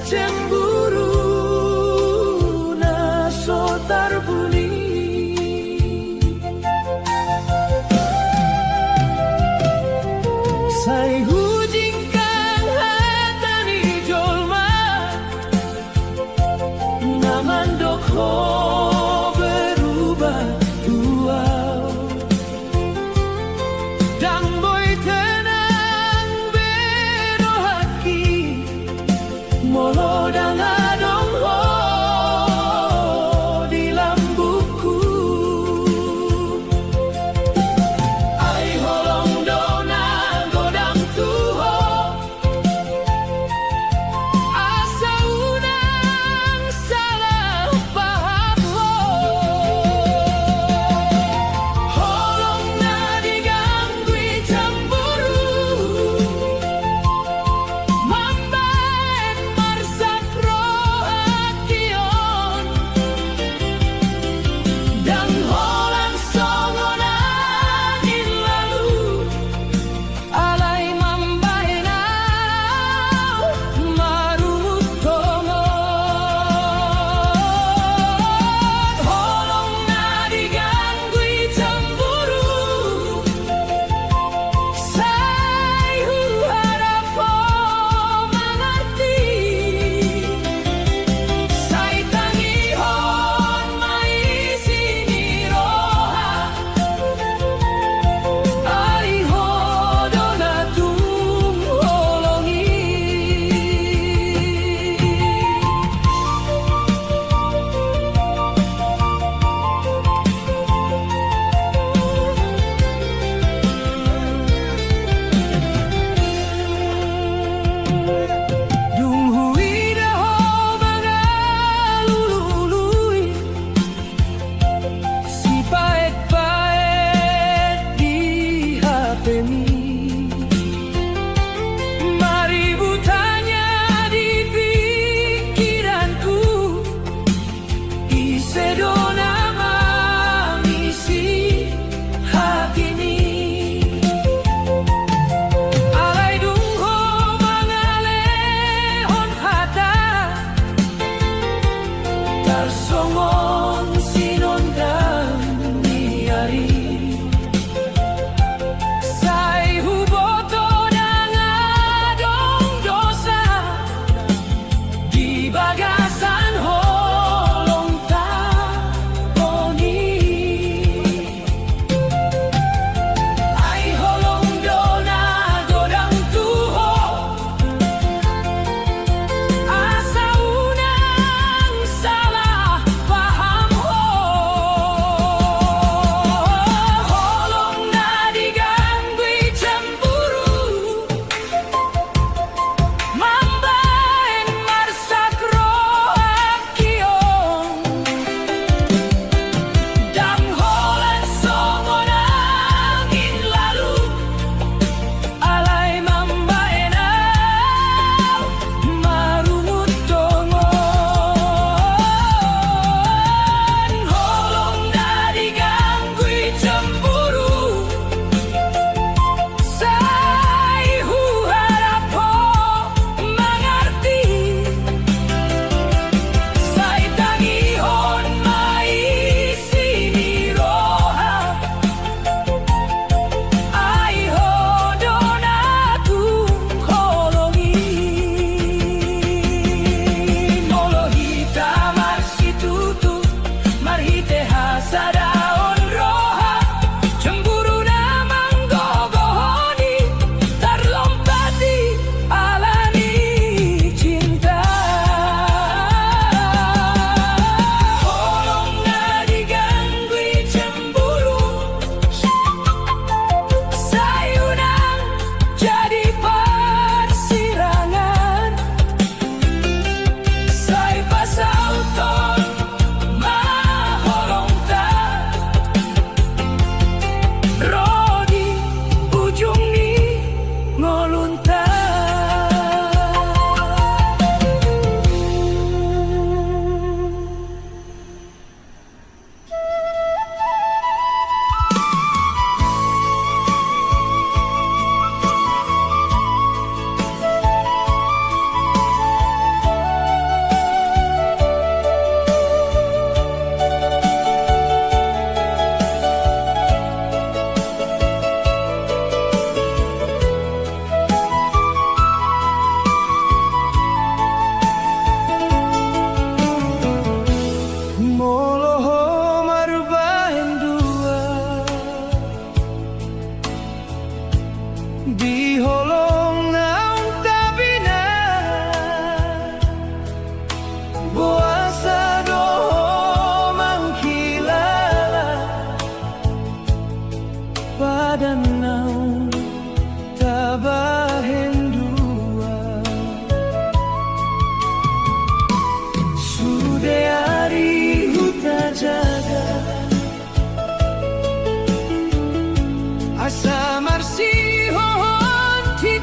cemburu na so tarbuni. Sai hujingkan hatani jolma naman dokho berubah tua. Damboy tenang bero haki molo dan holong naong tabi na buasa doho mangkilala pada naong tabahen dua sude ari huta jaga asa marsi hohon ti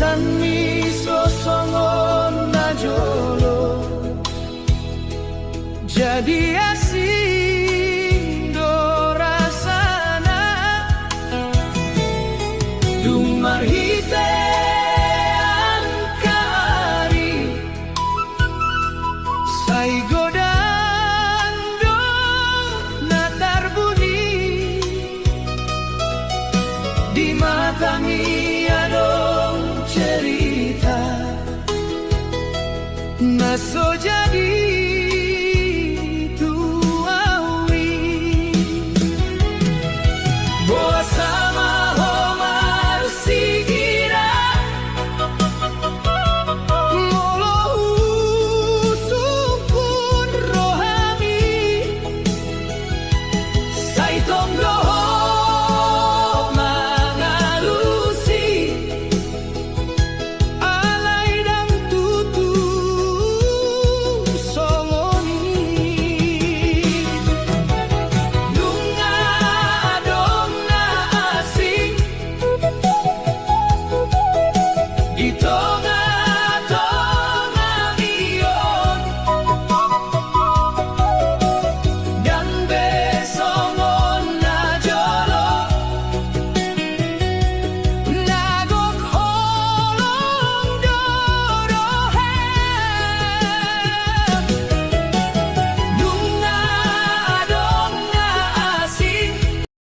San miso songon najolo jadi asing do rasana dung marhite angkari sai godan do natar buni di matangi adong cerita naso jadi